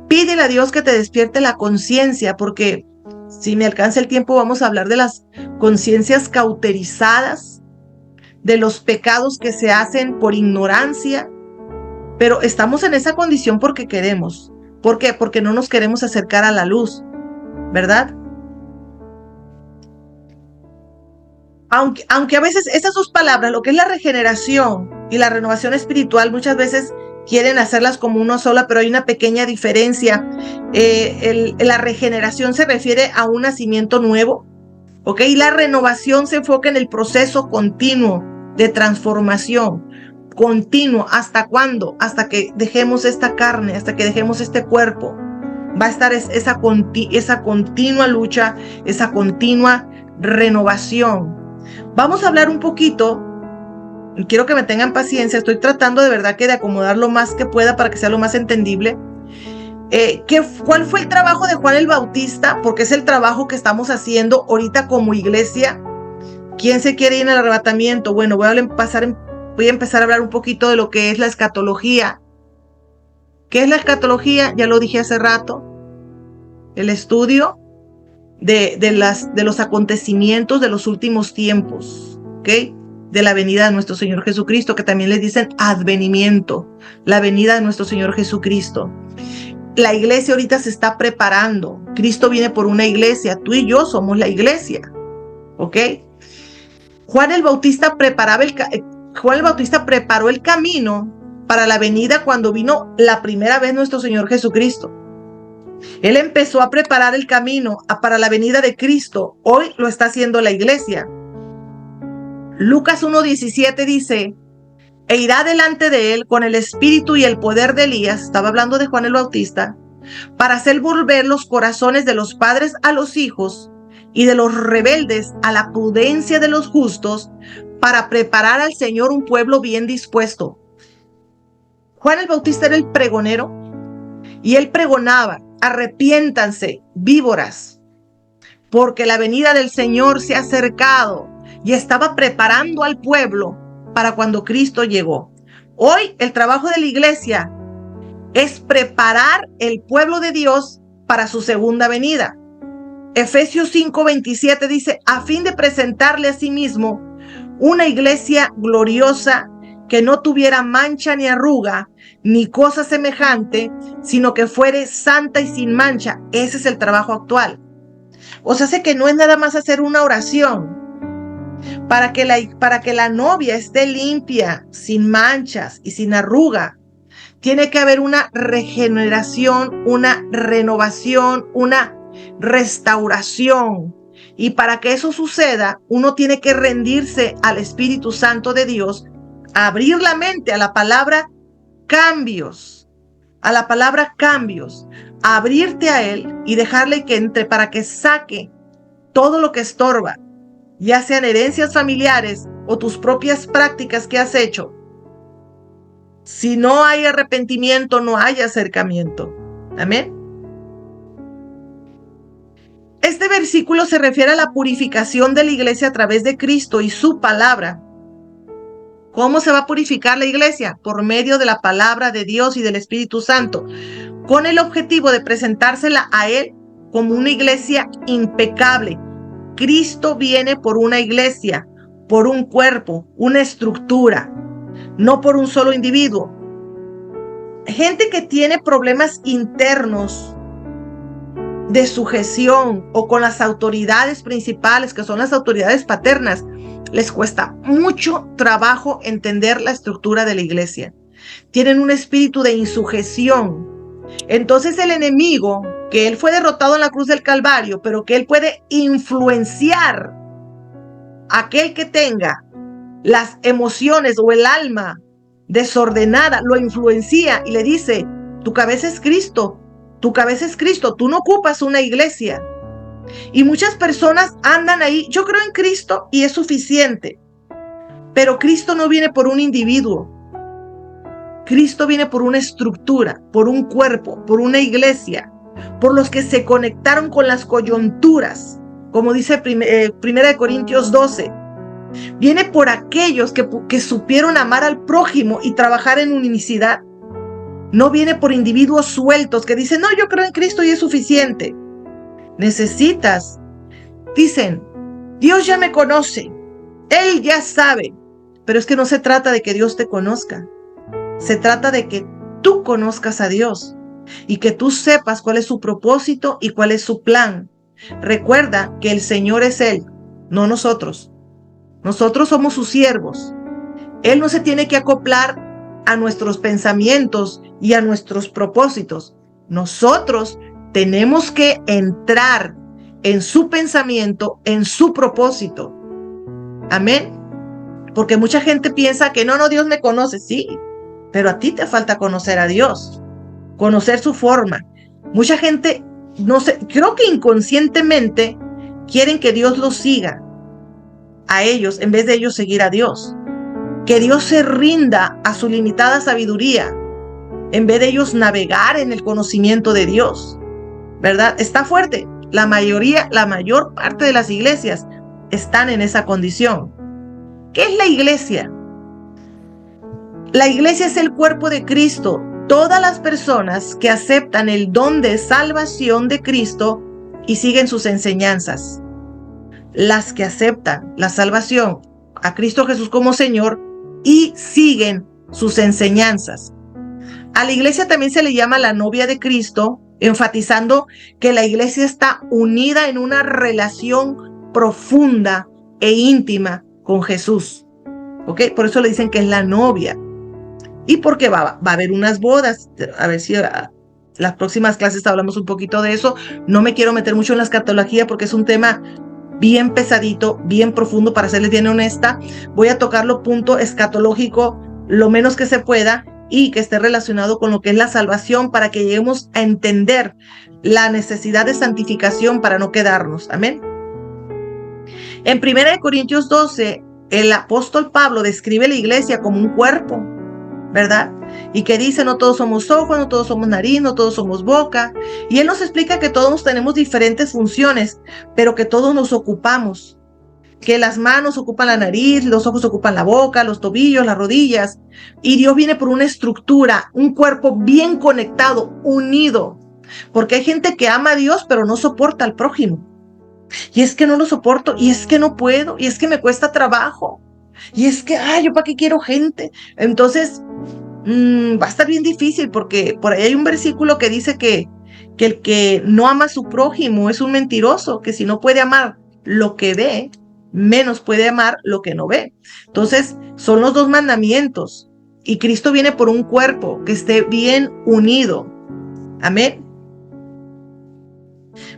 Pídele a Dios que te despierte la conciencia, porque si me alcanza el tiempo vamos a hablar de las conciencias cauterizadas, de los pecados que se hacen por ignorancia, pero estamos en esa condición porque queremos. ¿Por qué? Porque no nos queremos acercar a la luz, ¿verdad? Aunque a veces esas dos palabras, lo que es la regeneración y la renovación espiritual, muchas veces quieren hacerlas como una sola, pero hay una pequeña diferencia. La regeneración se refiere a un nacimiento nuevo, ¿ok? Y la renovación se enfoca en el proceso continuo de transformación, continuo. ¿Hasta cuándo? Hasta que dejemos esta carne, hasta que dejemos este cuerpo. Va a estar esa continua lucha, esa continua renovación. Vamos a hablar un poquito. Quiero que me tengan paciencia, estoy tratando de verdad que de acomodar lo más que pueda para que sea lo más entendible. ¿Cuál fue el trabajo de Juan el Bautista? Porque es el trabajo que estamos haciendo ahorita como iglesia. ¿Quién se quiere ir en el arrebatamiento? Bueno, voy a empezar a hablar un poquito de lo que es la escatología. ¿Qué es la escatología? Ya lo dije hace rato. El estudio de los acontecimientos de los últimos tiempos, ¿ok? De la venida de nuestro Señor Jesucristo, que también les dicen advenimiento, la venida de nuestro Señor Jesucristo. La iglesia ahorita se está preparando. Cristo viene por una iglesia, tú y yo somos la iglesia, ¿ok? Juan el Bautista preparó el camino para la venida cuando vino la primera vez nuestro Señor Jesucristo. Él empezó a preparar el camino para la venida de Cristo. Hoy lo está haciendo la iglesia. Lucas 1:17 dice, e irá delante de él con el espíritu y el poder de Elías, estaba hablando de Juan el Bautista, para hacer volver los corazones de los padres a los hijos y de los rebeldes a la prudencia de los justos, para preparar al Señor un pueblo bien dispuesto. Juan el Bautista era el pregonero y él pregonaba, arrepiéntanse, víboras, porque la venida del Señor se ha acercado, y estaba preparando al pueblo para cuando Cristo llegó. Hoy el trabajo de la iglesia es preparar el pueblo de Dios para su segunda venida. Efesios 5:27 dice, a fin de presentarle a sí mismo una iglesia gloriosa, que no tuviera mancha ni arruga, ni cosa semejante, sino que fuere santa y sin mancha. Ese es el trabajo actual. O sea, sé que no es nada más hacer una oración para que la novia esté limpia, sin manchas y sin arruga. Tiene que haber una regeneración, una renovación, una restauración. Y para que eso suceda, uno tiene que rendirse al Espíritu Santo de Dios, abrir la mente a la palabra cambios, abrirte a Él y dejarle que entre para que saque todo lo que estorba, ya sean herencias familiares o tus propias prácticas que has hecho. Si no hay arrepentimiento, no hay acercamiento. Amén. Este versículo se refiere a la purificación de la iglesia a través de Cristo y su palabra. ¿Cómo se va a purificar la iglesia? Por medio de la palabra de Dios y del Espíritu Santo, con el objetivo de presentársela a Él como una iglesia impecable. Cristo viene por una iglesia, por un cuerpo, una estructura, no por un solo individuo. Gente que tiene problemas internos de sujeción o con las autoridades principales, que son las autoridades paternas, les cuesta mucho trabajo entender la estructura de la iglesia. Tienen un espíritu de insujeción. Entonces el enemigo, que él fue derrotado en la cruz del Calvario, pero que él puede influenciar a aquel que tenga las emociones o el alma desordenada, lo influencia y le dice, tu cabeza es Cristo, Tu cabeza es Cristo, tú no ocupas una iglesia. Y muchas personas andan ahí, yo creo en Cristo y es suficiente. Pero Cristo no viene por un individuo. Cristo viene por una estructura, por un cuerpo, por una iglesia, por los que se conectaron con las coyunturas, como dice Primera de Corintios 12. Viene por aquellos que supieron amar al prójimo y trabajar en unicidad. No viene por individuos sueltos que dicen, no, yo creo en Cristo y es suficiente. Dicen, Dios ya me conoce, Él ya sabe, pero es que no se trata de que Dios te conozca, se trata de que tú conozcas a Dios y que tú sepas cuál es su propósito y cuál es su plan. Recuerda que el Señor es Él, no nosotros. Nosotros somos sus siervos. Él no se tiene que acoplar a nuestros pensamientos y a nuestros propósitos. Nosotros tenemos que entrar en su pensamiento, en su propósito. Amén. Porque mucha gente piensa que no, Dios me conoce. Sí, pero a ti te falta conocer a Dios, conocer su forma. Mucha gente, no sé, creo que inconscientemente quieren que Dios los siga a ellos en vez de ellos seguir a Dios. Que Dios se rinda a su limitada sabiduría en vez de ellos navegar en el conocimiento de Dios. ¿Verdad? Está fuerte. La mayor parte de las iglesias están en esa condición. ¿Qué es la iglesia? La iglesia es el cuerpo de Cristo. Todas las personas que aceptan el don de salvación de Cristo y siguen sus enseñanzas. Las que aceptan la salvación a Cristo Jesús como Señor y siguen sus enseñanzas. A la iglesia también se le llama la novia de Cristo, enfatizando que la iglesia está unida en una relación profunda e íntima con Jesús. ¿Ok? Por eso le dicen que es la novia. Y porque va a haber unas bodas. A ver si las próximas clases hablamos un poquito de eso. No me quiero meter mucho en la escatología porque es un tema bien pesadito, bien profundo, para serles bien honesta. Voy a tocar lo punto escatológico lo menos que se pueda y que esté relacionado con lo que es la salvación para que lleguemos a entender la necesidad de santificación para no quedarnos. Amén. En 1 Corintios 12, el apóstol Pablo describe la iglesia como un cuerpo, ¿verdad? Y que dice, no todos somos ojos, no todos somos nariz, no todos somos boca. Y él nos explica que todos tenemos diferentes funciones, pero que todos nos ocupamos. Que las manos ocupan la nariz, los ojos ocupan la boca, los tobillos, las rodillas. Y Dios viene por una estructura, un cuerpo bien conectado, unido. Porque hay gente que ama a Dios, pero no soporta al prójimo. Y es que no lo soporto, y es que no puedo, y es que me cuesta trabajo. Y es que, yo para qué quiero gente. Entonces, va a estar bien difícil, porque por ahí hay un versículo que dice que el que no ama a su prójimo es un mentiroso, que si no puede amar lo que ve, menos puede amar lo que no ve. Entonces, son los dos mandamientos. Y Cristo viene por un cuerpo que esté bien unido. Amén.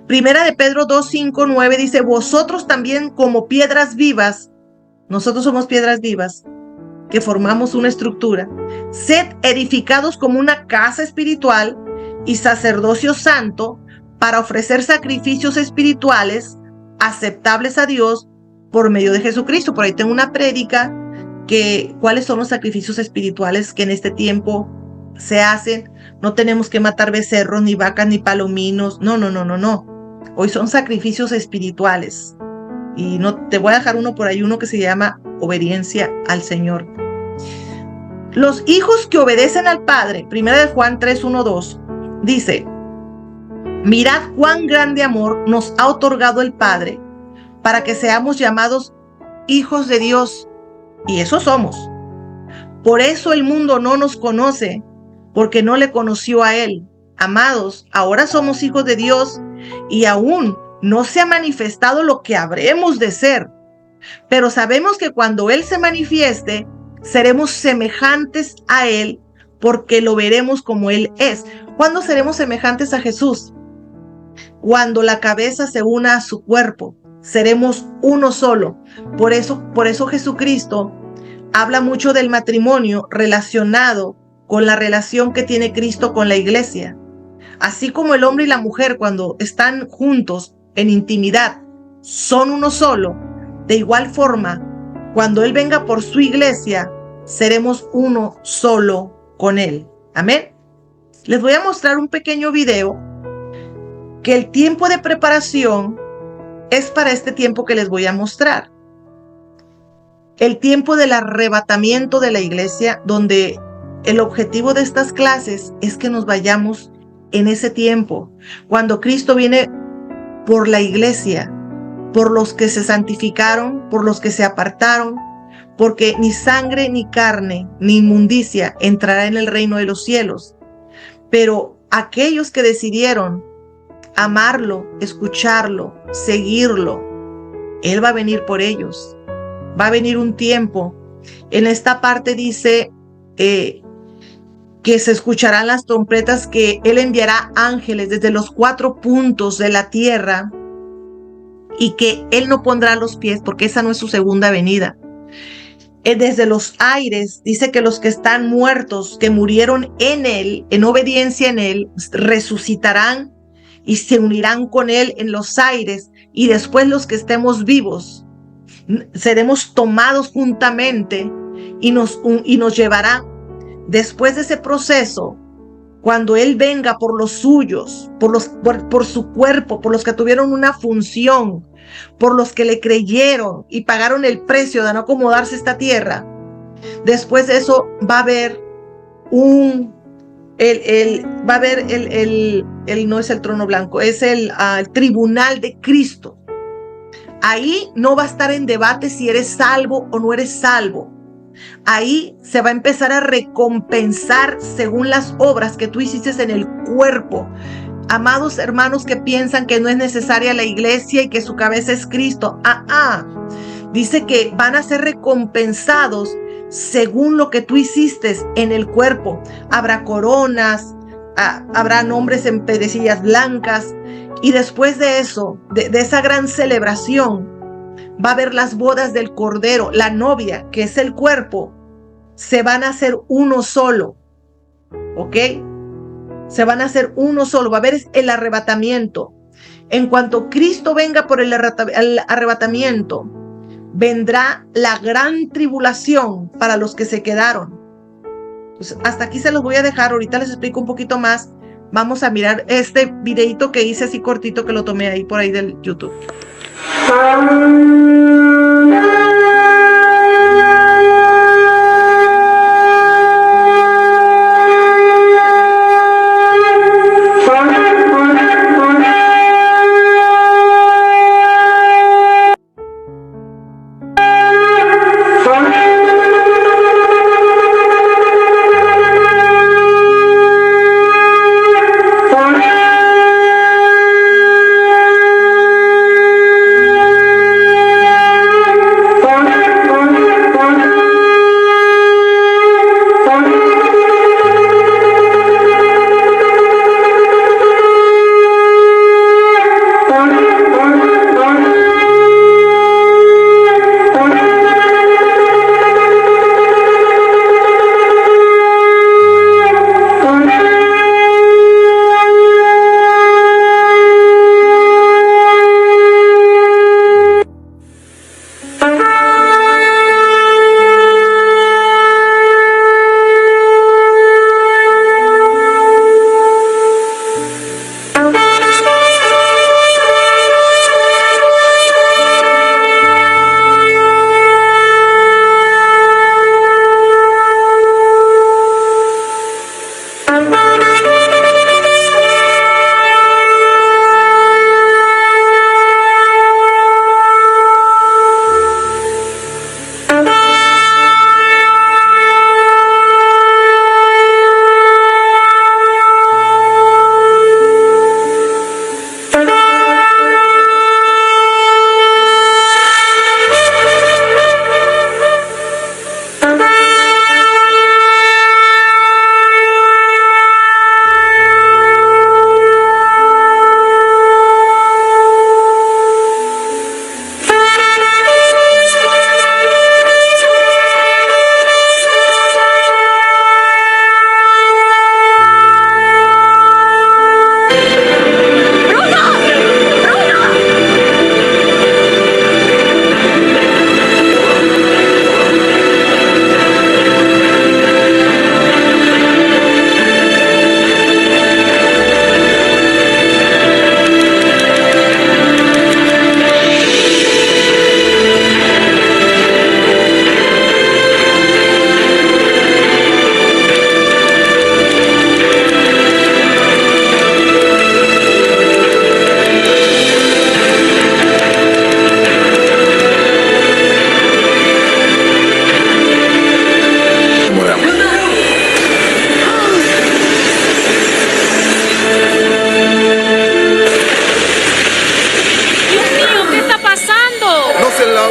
Primera de Pedro 2, 5, 9 dice, vosotros también como piedras vivas, nosotros somos piedras vivas, que formamos una estructura, sed edificados como una casa espiritual y sacerdocio santo para ofrecer sacrificios espirituales aceptables a Dios por medio de Jesucristo. Por ahí tengo una prédica que cuáles son los sacrificios espirituales que en este tiempo se hacen. No tenemos que matar becerros, ni vacas, ni palominos. No. Hoy son sacrificios espirituales. Y no te voy a dejar uno por ahí, uno que se llama obediencia al Señor. Los hijos que obedecen al Padre, 1 de Juan 3, 1, 2, dice, mirad cuán grande amor nos ha otorgado el Padre para que seamos llamados hijos de Dios. Y eso somos. Por eso el mundo no nos conoce, porque no le conoció a Él. Amados, ahora somos hijos de Dios y aún no se ha manifestado lo que habremos de ser. Pero sabemos que cuando Él se manifieste, seremos semejantes a Él, porque lo veremos como Él es. ¿Cuándo seremos semejantes a Jesús? Cuando la cabeza se una a su cuerpo, seremos uno solo. Por eso Jesucristo habla mucho del matrimonio relacionado con la relación que tiene Cristo con la iglesia. Así como el hombre y la mujer cuando están juntos en intimidad son uno solo, de igual forma, cuando Él venga por su iglesia, seremos uno solo con Él. Amén. Les voy a mostrar un pequeño video que el tiempo de preparación es para este tiempo que les voy a mostrar. El tiempo del arrebatamiento de la iglesia, donde el objetivo de estas clases es que nos vayamos en ese tiempo, cuando Cristo viene por la iglesia, por los que se santificaron, por los que se apartaron, porque ni sangre, ni carne, ni inmundicia entrará en el reino de los cielos. Pero aquellos que decidieron amarlo, escucharlo, seguirlo, Él va a venir por ellos. Va a venir un tiempo. En esta parte dice que se escucharán las trompetas, que Él enviará ángeles desde los 4 puntos de la tierra y que Él no pondrá los pies, porque esa no es su segunda venida. Desde los aires, dice que los que están muertos, que murieron en Él, en obediencia en Él, resucitarán y se unirán con Él en los aires, y después los que estemos vivos seremos tomados juntamente y nos llevará. Después de ese proceso, cuando Él venga por los suyos, por su cuerpo, por los que tuvieron una función, por los que le creyeron y pagaron el precio de no acomodarse a esta tierra, después de eso va a haber no es el trono blanco, es el tribunal de Cristo. Ahí no va a estar en debate si eres salvo o no eres salvo. Ahí se va a empezar a recompensar según las obras que tú hiciste en el cuerpo. Amados hermanos que piensan que no es necesaria la iglesia y que su cabeza es Cristo. Dice que van a ser recompensados según lo que tú hiciste en el cuerpo. Habrá coronas, habrá nombres en pedecillas blancas. Y después de eso, de esa gran celebración, va a haber las bodas del Cordero. La novia, que es el cuerpo, se van a hacer uno solo. ¿Ok? Se van a hacer uno solo. Va a haber el arrebatamiento. En cuanto Cristo venga por el arrebatamiento, vendrá la gran tribulación para los que se quedaron. Pues hasta aquí se los voy a dejar. Ahorita les explico un poquito más. Vamos a mirar este videito que hice así cortito, que lo tomé ahí por ahí del YouTube.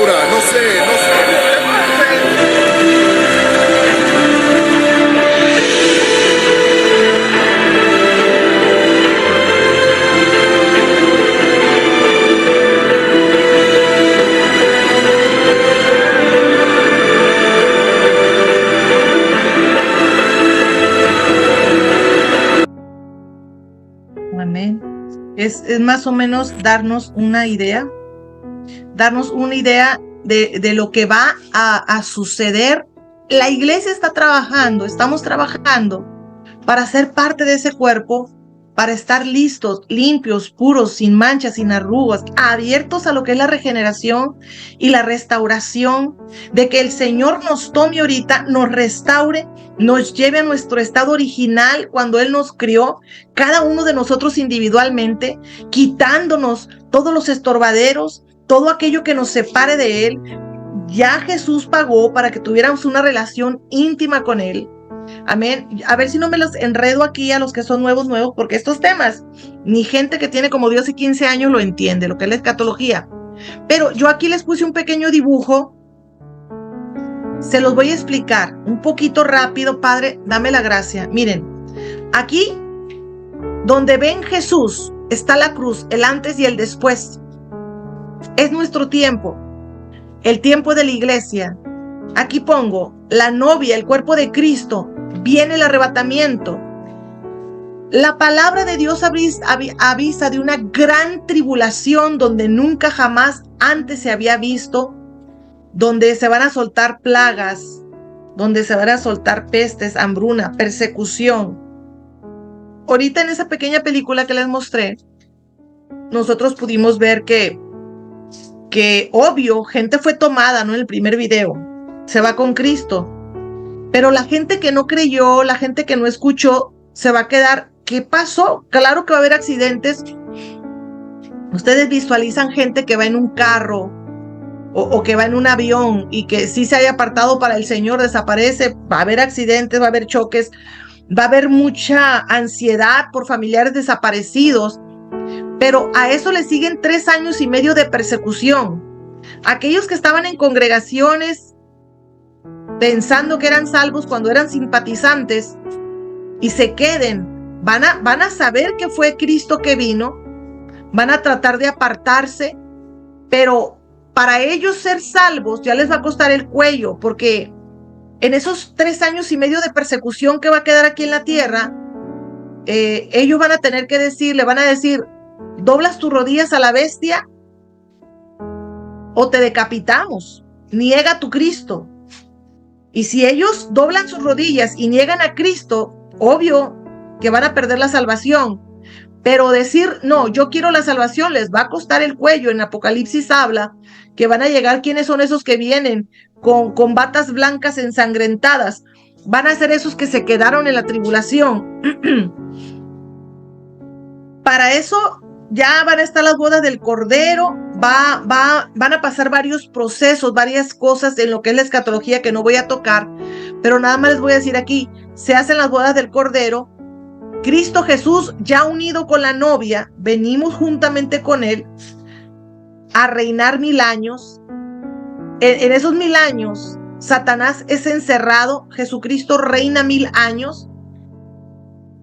Laura, no sé. Amén. Es más o menos darnos una idea de lo que va a suceder. La iglesia está trabajando, estamos trabajando para ser parte de ese cuerpo, para estar listos, limpios, puros, sin manchas, sin arrugas, abiertos a lo que es la regeneración y la restauración, de que el Señor nos tome ahorita, nos restaure, nos lleve a nuestro estado original cuando Él nos crió, cada uno de nosotros individualmente, quitándonos todos los estorbaderos, todo aquello que nos separe de Él. Ya Jesús pagó para que tuviéramos una relación íntima con Él. Amén. A ver si no me los enredo aquí a los que son nuevos, porque estos temas, ni gente que tiene como Dios y 15 años lo entiende, lo que es la escatología. Pero yo aquí les puse un pequeño dibujo, se los voy a explicar un poquito rápido. Padre, dame la gracia. Miren, aquí donde ven Jesús está la cruz, el antes y el después. Es nuestro tiempo, el tiempo de la iglesia. Aquí pongo la novia, el cuerpo de Cristo. Viene el arrebatamiento. La palabra de Dios avisa de una gran tribulación donde nunca jamás antes se había visto, donde se van a soltar plagas, donde se van a soltar pestes, hambruna, persecución. Ahorita en esa pequeña película que les mostré, nosotros pudimos ver que obvio, gente fue tomada, ¿no? En el primer video, se va con Cristo. Pero la gente que no creyó, la gente que no escuchó, se va a quedar. ¿Qué pasó? Claro que va a haber accidentes. Ustedes visualizan gente que va en un carro o que va en un avión y que sí se haya apartado para el Señor, desaparece. Va a haber accidentes, va a haber choques, va a haber mucha ansiedad por familiares desaparecidos. Pero a eso le siguen 3 años y medio de persecución. Aquellos que estaban en congregaciones pensando que eran salvos cuando eran simpatizantes y se queden, van a saber que fue Cristo que vino, van a tratar de apartarse, pero para ellos ser salvos ya les va a costar el cuello, porque en esos 3 años y medio de persecución que va a quedar aquí en la tierra, ellos van a tener que le van a decir, doblas tus rodillas a la bestia o te decapitamos, niega a tu Cristo. Y si ellos doblan sus rodillas y niegan a Cristo, obvio que van a perder la salvación. Pero decir, no, yo quiero la salvación, les va a costar el cuello. En Apocalipsis habla que van a llegar, ¿quiénes son esos que vienen con batas blancas ensangrentadas? Van a ser esos que se quedaron en la tribulación. Para eso ya van a estar las bodas del Cordero, van a pasar varios procesos, varias cosas en lo que es la escatología que no voy a tocar, pero nada más les voy a decir aquí, se hacen las bodas del Cordero, Cristo Jesús ya unido con la novia, venimos juntamente con Él a reinar 1000 años. En esos 1000 años, Satanás es encerrado, Jesucristo reina 1000 años.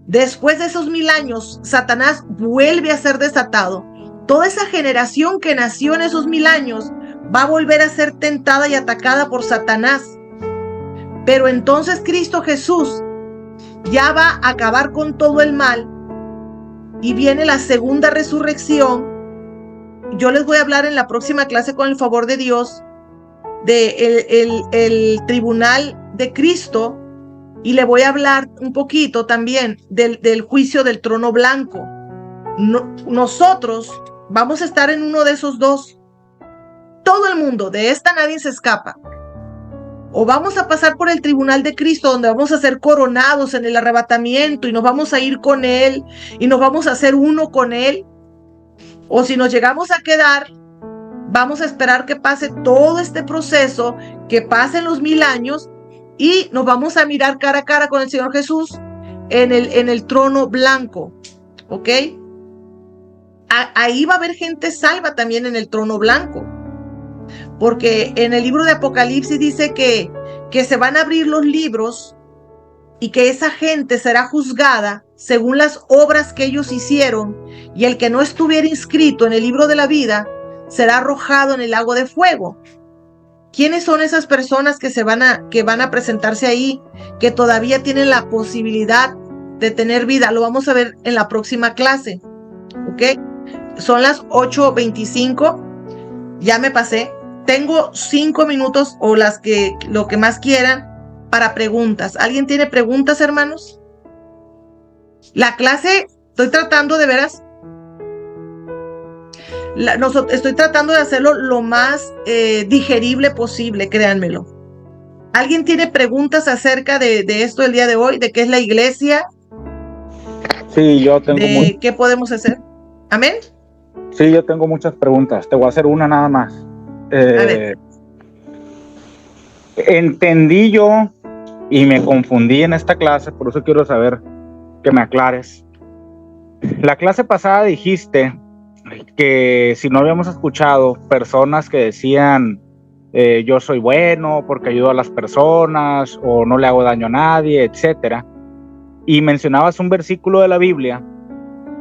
Después de esos 1000 años, Satanás vuelve a ser desatado. Toda esa generación que nació en esos 1000 años va a volver a ser tentada y atacada por Satanás. Pero entonces Cristo Jesús ya va a acabar con todo el mal y viene la segunda resurrección. Yo les voy a hablar en la próxima clase, con el favor de Dios, de el tribunal de Cristo. Y le voy a hablar un poquito también del juicio del trono blanco. Nosotros vamos a estar en uno de esos dos. Todo el mundo, de esta nadie se escapa. O vamos a pasar por el tribunal de Cristo, donde vamos a ser coronados en el arrebatamiento y nos vamos a ir con Él y nos vamos a hacer uno con Él. O si nos llegamos a quedar, vamos a esperar que pase todo este proceso, que pasen los 1000 años, y nos vamos a mirar cara a cara con el Señor Jesús en el trono blanco, ¿ok? Ahí va a haber gente salva también en el trono blanco. porque en el libro de Apocalipsis dice que se van a abrir los libros y que esa gente será juzgada según las obras que ellos hicieron, y el que no estuviera inscrito en el libro de la vida será arrojado en el lago de fuego. ¿Quiénes son esas personas que van a presentarse ahí, que todavía tienen la posibilidad de tener vida? Lo vamos a ver en la próxima clase, ¿ok? Son las 8:25, ya me pasé. Tengo 5 minutos o lo que más quieran para preguntas. ¿Alguien tiene preguntas, hermanos? La clase, estoy tratando de veras, estoy tratando de hacerlo lo más digerible posible, créanmelo. ¿Alguien tiene preguntas acerca de esto el día de hoy? ¿De qué es la iglesia? Sí, yo tengo ¿De qué podemos hacer? ¿Amén? Sí, yo tengo muchas preguntas. Te voy a hacer una nada más. A ver. Entendí yo y me confundí en esta clase, por eso quiero saber que me aclares. La clase pasada dijiste que si no habíamos escuchado personas que decían yo soy bueno porque ayudo a las personas o no le hago daño a nadie, etcétera, y mencionabas un versículo de la Biblia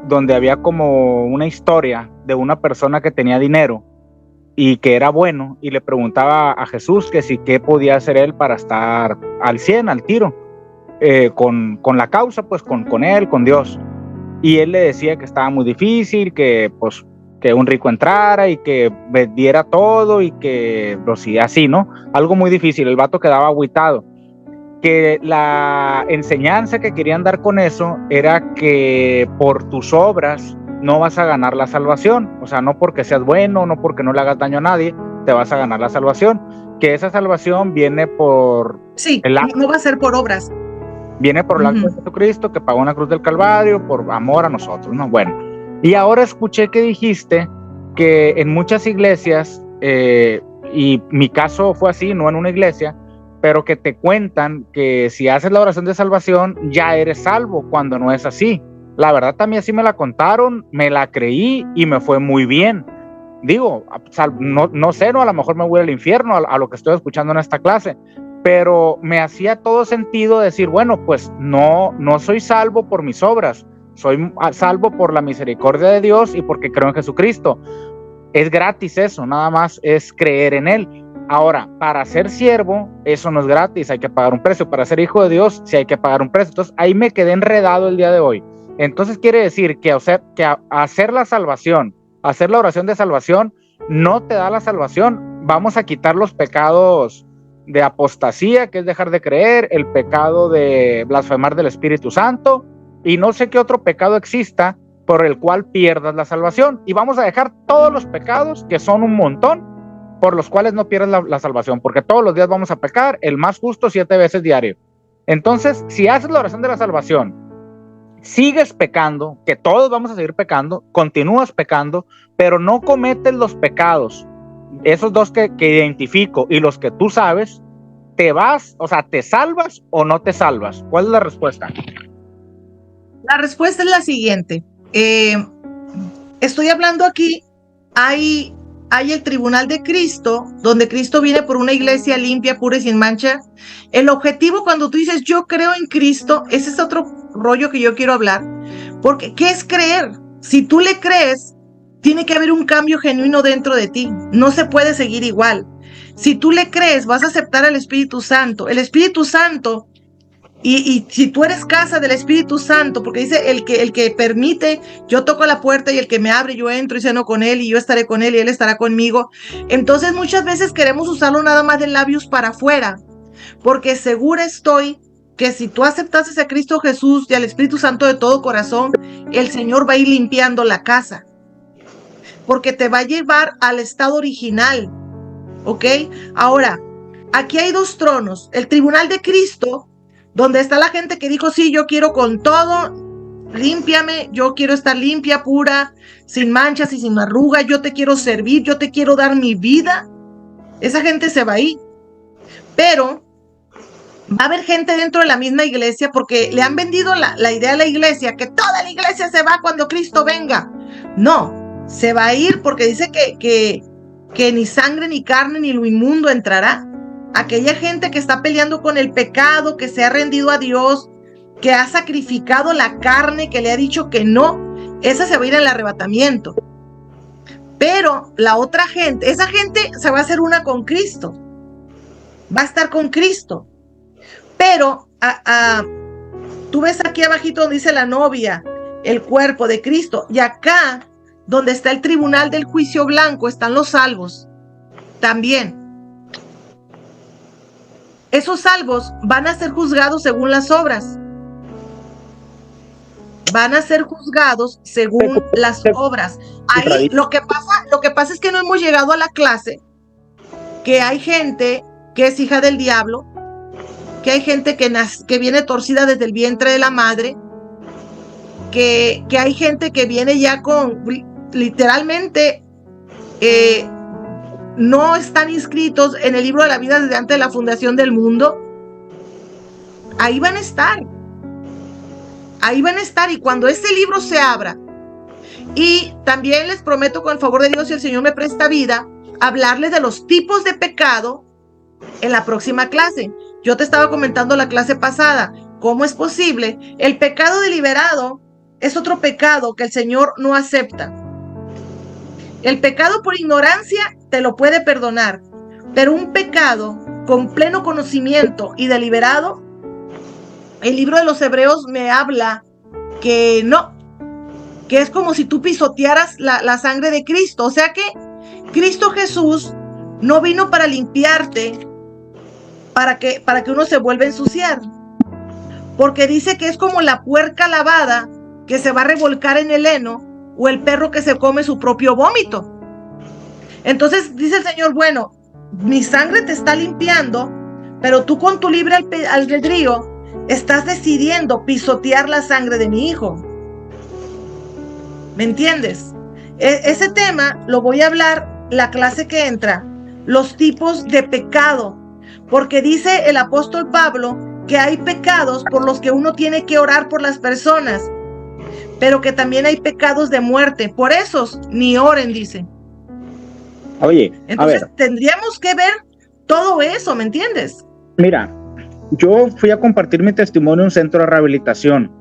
donde había como una historia de una persona que tenía dinero y que era bueno, y le preguntaba a Jesús que si qué podía hacer él para estar al 100, al tiro, con la causa, pues con él, con Dios. Y él le decía que estaba muy difícil, que pues que un rico entrara y que vendiera todo y que pues sí, así, ¿no? Algo muy difícil. El vato quedaba agüitado. Que la enseñanza que querían dar con eso era que por tus obras no vas a ganar la salvación, o sea, no porque seas bueno, no porque no le hagas daño a nadie, te vas a ganar la salvación, que esa salvación viene por... Sí, no va a ser por obras. Viene por el acto de Jesucristo que pagó en la cruz del Calvario por amor a nosotros, ¿no? Bueno, y ahora escuché que dijiste que en muchas iglesias, y mi caso fue así, no en una iglesia, pero que te cuentan que si haces la oración de salvación ya eres salvo, cuando no es así. La verdad también así me la contaron, me la creí y me fue muy bien. Digo, no sé, no, a lo mejor me voy al infierno a lo que estoy escuchando en esta clase, pero me hacía todo sentido decir, bueno, pues no soy salvo por mis obras, soy salvo por la misericordia de Dios y porque creo en Jesucristo. Es gratis eso, nada más es creer en Él. Ahora, para ser siervo, eso no es gratis, hay que pagar un precio. Para ser hijo de Dios, sí hay que pagar un precio. Entonces, ahí me quedé enredado el día de hoy. Entonces, quiere decir que hacer la salvación, hacer la oración de salvación, no te da la salvación. Vamos a quitar los pecados de apostasía, que es dejar de creer, el pecado de blasfemar del Espíritu Santo, y no sé qué otro pecado exista por el cual pierdas la salvación. Y vamos a dejar todos los pecados, que son un montón, por los cuales no pierdas la salvación, porque todos los días vamos a pecar, el más justo 7 veces diario. Entonces, si haces la oración de la salvación, sigues pecando, que todos vamos a seguir pecando, continúas pecando, pero no cometes los pecados, esos dos que identifico y los que tú sabes, te vas, o sea, ¿te salvas o no te salvas? ¿Cuál es la respuesta? La respuesta es la siguiente. Estoy hablando aquí, hay el tribunal de Cristo, donde Cristo viene por una iglesia limpia, pura y sin mancha. El objetivo cuando tú dices yo creo en Cristo, ese es otro rollo que yo quiero hablar, porque ¿qué es creer? Si tú le crees, tiene que haber un cambio genuino dentro de ti, no se puede seguir igual. Si tú le crees, vas a aceptar al Espíritu Santo. El Espíritu Santo, y si tú eres casa del Espíritu Santo, porque dice el que permite, yo toco la puerta y el que me abre, yo entro y ceno con él y yo estaré con él y él estará conmigo. Entonces muchas veces queremos usarlo nada más de labios para afuera, porque segura estoy que si tú aceptases a Cristo Jesús y al Espíritu Santo de todo corazón, el Señor va a ir limpiando la casa, porque te va a llevar al estado original, ¿ok? Ahora, aquí hay 2 tronos, el tribunal de Cristo, donde está la gente que dijo, sí, yo quiero con todo, límpiame, yo quiero estar limpia, pura, sin manchas y sin arrugas, yo te quiero servir, yo te quiero dar mi vida. Esa gente se va ahí. Pero va a haber gente dentro de la misma iglesia, porque le han vendido la idea a la iglesia, que toda la iglesia se va cuando Cristo venga. No, se va a ir porque dice que que ni sangre, ni carne, ni lo inmundo entrará. Aquella gente que está peleando con el pecado, que se ha rendido a Dios, que ha sacrificado la carne, que le ha dicho que no, esa se va a ir al arrebatamiento. Pero la otra gente, esa gente se va a hacer una con Cristo, va a estar con Cristo. Pero tú ves aquí abajito donde dice la novia, el cuerpo de Cristo, y acá donde está el tribunal del juicio blanco están los salvos también. Esos salvos van a ser juzgados según las obras. Van a ser juzgados según las obras. Ahí lo que pasa es que no hemos llegado a la clase, que hay gente que es hija del diablo, que hay gente que viene torcida desde el vientre de la madre, que hay gente que viene ya con, literalmente, no están inscritos en el libro de la vida desde antes de la fundación del mundo. Ahí van a estar. Ahí van a estar, y cuando ese libro se abra, y también les prometo con el favor de Dios, si el Señor me presta vida, hablarles de los tipos de pecado en la próxima clase. Yo te estaba comentando la clase pasada, ¿cómo es posible? El pecado deliberado es otro pecado que el Señor no acepta. El pecado por ignorancia te lo puede perdonar, pero un pecado con pleno conocimiento y deliberado, el libro de los Hebreos me habla que no, que es como si tú pisotearas la sangre de Cristo. O sea que Cristo Jesús no vino para limpiarte, para que uno se vuelva a ensuciar, porque dice que es como la puerca lavada que se va a revolcar en el heno, o el perro que se come su propio vómito. Entonces dice el Señor, bueno, mi sangre te está limpiando, pero tú con tu libre albedrío estás decidiendo pisotear la sangre de mi hijo. ¿Me entiendes? Ese tema lo voy a hablar la clase que entra, los tipos de pecado, porque dice el apóstol Pablo que hay pecados por los que uno tiene que orar por las personas, pero que también hay pecados de muerte. Por esos ni oren, dice. Oye, entonces tendríamos que ver todo eso, ¿me entiendes? Mira, yo fui a compartir mi testimonio en un centro de rehabilitación.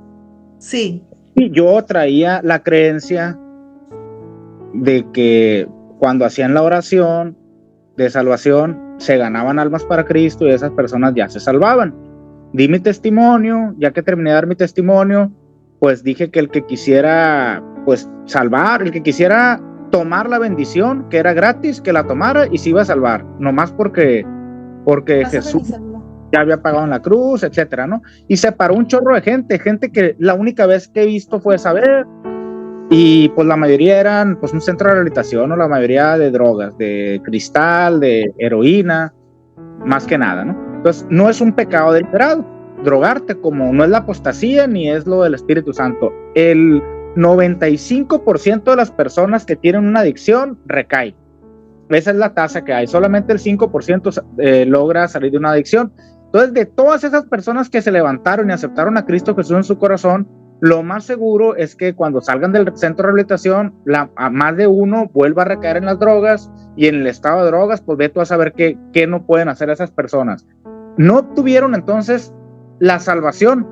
Sí. Y yo traía la creencia de que cuando hacían la oración de salvación se ganaban almas para Cristo y esas personas ya se salvaban. Di mi testimonio, ya que terminé de dar mi testimonio, pues dije que el que quisiera pues salvar, el que quisiera tomar la bendición, que era gratis, que la tomara y se iba a salvar, nomás porque Jesús ya había pagado en la cruz, etcétera, ¿no? Y se paró un chorro de gente que la única vez que he visto fue esa vez, y pues la mayoría eran pues un centro de rehabilitación, o la mayoría de drogas, de cristal, de heroína, más que nada, ¿no? Entonces no es un pecado deliberado drogarte, como no es la apostasía ni es lo del Espíritu Santo. El 95% de las personas que tienen una adicción recae. Esa es la tasa que hay. Solamente el 5% logra salir de una adicción. Entonces, de todas esas personas que se levantaron y aceptaron a Cristo Jesús en su corazón, lo más seguro es que cuando salgan del centro de rehabilitación, a más de uno vuelva a recaer en las drogas, y en el estado de drogas, pues ve tú a saber qué no pueden hacer esas personas. No obtuvieron entonces la salvación.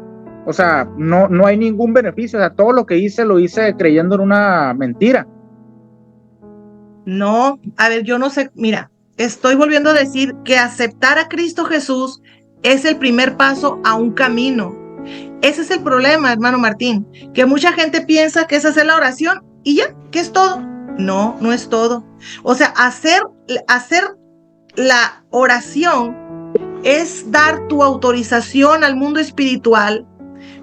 O sea, no hay ningún beneficio. O sea, todo lo que hice, lo hice creyendo en una mentira. No, a ver, yo no sé, mira, estoy volviendo a decir que aceptar a Cristo Jesús es el primer paso a un camino. Ese es el problema, hermano Martín, que mucha gente piensa que es hacer la oración y ya, que es todo. No, no es todo. O sea, hacer la oración es dar tu autorización al mundo espiritual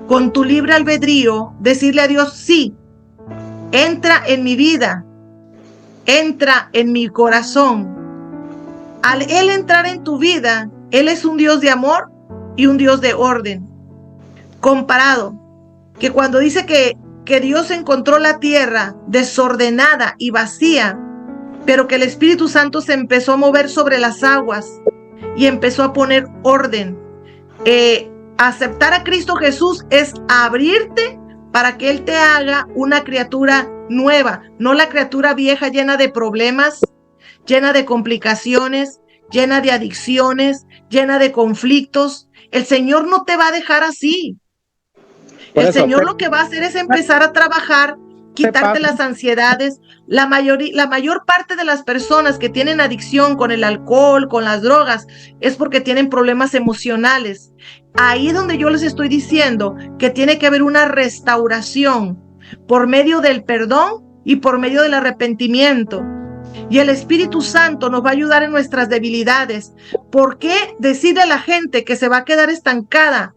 con tu libre albedrío, decirle a Dios, sí, entra en mi vida, entra en mi corazón. Al Él entrar en tu vida, Él es un Dios de amor y un Dios de orden. Comparado, que cuando dice que Dios encontró la tierra desordenada y vacía, pero que el Espíritu Santo se empezó a mover sobre las aguas y empezó a poner orden. Aceptar a Cristo Jesús es abrirte para que Él te haga una criatura nueva, no la criatura vieja llena de problemas, llena de complicaciones, llena de adicciones, llena de conflictos. El Señor no te va a dejar así. El Señor lo que va a hacer es empezar a trabajar, quitarte las ansiedades. La mayor parte de las personas que tienen adicción con el alcohol, con las drogas, es porque tienen problemas emocionales. Ahí es donde yo les estoy diciendo que tiene que haber una restauración por medio del perdón y por medio del arrepentimiento. Y el Espíritu Santo nos va a ayudar en nuestras debilidades. ¿Por qué decirle a la gente que se va a quedar estancada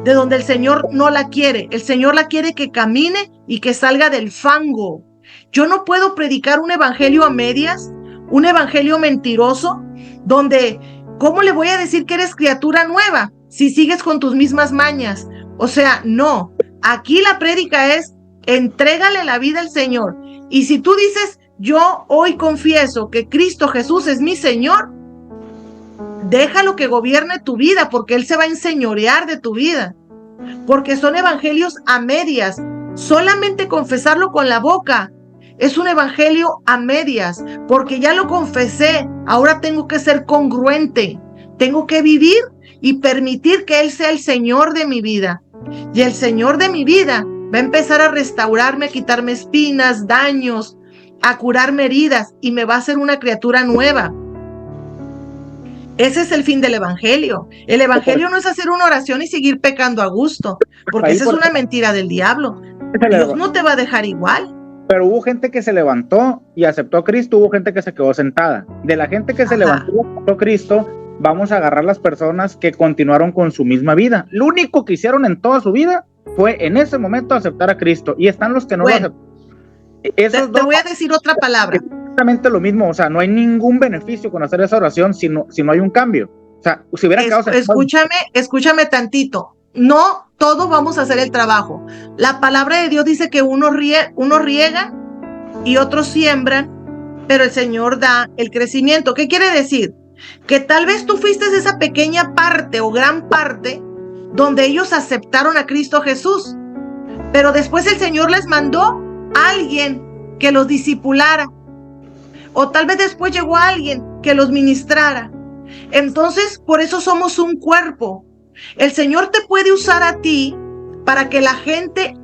de donde el Señor no la quiere? El Señor la quiere que camine y que salga del fango. Yo no puedo predicar un evangelio a medias, un evangelio mentiroso, donde, ¿cómo le voy a decir que eres criatura nueva si sigues con tus mismas mañas? O sea, no. Aquí la prédica es, entrégale la vida al Señor. Y si tú dices, yo hoy confieso que Cristo Jesús es mi Señor, déjalo que gobierne tu vida, porque Él se va a enseñorear de tu vida. Porque son evangelios a medias. Solamente confesarlo con la boca es un evangelio a medias, porque ya lo confesé, ahora tengo que ser congruente, tengo que vivir y permitir que Él sea el Señor de mi vida. Y el Señor de mi vida va a empezar a restaurarme, a quitarme espinas, daños, a curarme heridas, y me va a hacer una criatura nueva. Ese es el fin del evangelio. El evangelio no es hacer una oración y seguir pecando a gusto, porque esa es una mentira del diablo. Dios no te va a dejar igual. Pero hubo gente que se levantó y aceptó a Cristo, hubo gente que se quedó sentada. De la gente que se levantó y aceptó a Cristo, vamos a agarrar las personas que continuaron con su misma vida. Lo único que hicieron en toda su vida fue en ese momento aceptar a Cristo, y están los que no lo aceptaron. Te voy a decir otra palabra. Es exactamente lo mismo, o sea, no hay ningún beneficio con hacer esa oración si no hay un cambio. O sea, si hubiera quedado... Escúchame tantito. No todos vamos a hacer el trabajo. La palabra de Dios dice que uno riega y otros siembran, pero el Señor da el crecimiento. ¿Qué quiere decir? Que tal vez tú fuiste esa pequeña parte o gran parte donde ellos aceptaron a Cristo Jesús, pero después el Señor les mandó a alguien que los discipulara, o tal vez después llegó alguien que los ministrara. Entonces, por eso somos un cuerpo. El Señor te puede usar a ti para que la gente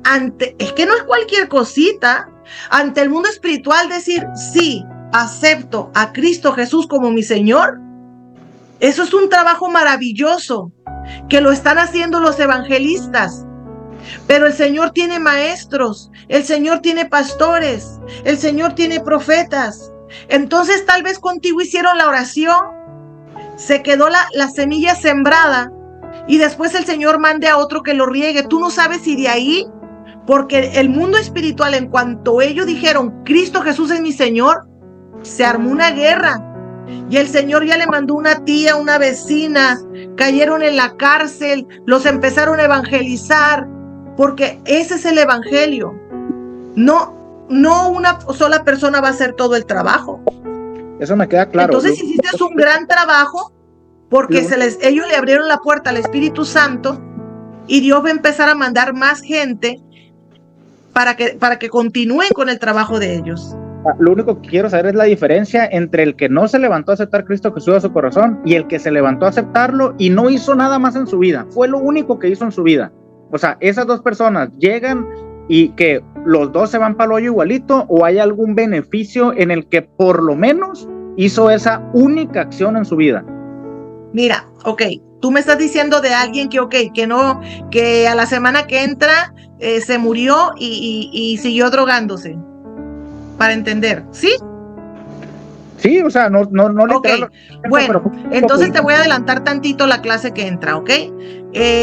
es que no es cualquier cosita, ante el mundo espiritual decir, sí, acepto a Cristo Jesús como mi Señor. Eso es un trabajo maravilloso que lo están haciendo los evangelistas. Pero el Señor tiene maestros, el Señor tiene pastores, el Señor tiene profetas. Entonces tal vez contigo hicieron la oración, se quedó la semilla sembrada, y después el Señor mande a otro que lo riegue. Tú no sabes si de ahí, porque el mundo espiritual, en cuanto ellos dijeron, Cristo Jesús es mi Señor, se armó una guerra. Y el Señor ya le mandó una tía, una vecina, cayeron en la cárcel, los empezaron a evangelizar, porque ese es el evangelio. No una sola persona va a hacer todo el trabajo. Eso me queda claro. Entonces hiciste un gran trabajo, porque ellos le abrieron la puerta al Espíritu Santo, y Dios va a empezar a mandar más gente para que continúen con el trabajo de ellos. Lo único que quiero saber es la diferencia entre el que no se levantó a aceptar a Cristo Jesús a su corazón y el que se levantó a aceptarlo y no hizo nada más en su vida. Fue lo único que hizo en su vida. O sea, esas dos personas llegan y que los dos se van para el hoyo igualito, o hay algún beneficio en el que por lo menos hizo esa única acción en su vida. Mira, tú me estás diciendo de alguien que a la semana que entra se murió y siguió drogándose, para entender, ¿sí? Sí, o sea, no literal. Bueno, entonces te voy a adelantar tantito la clase que entra, ¿ok?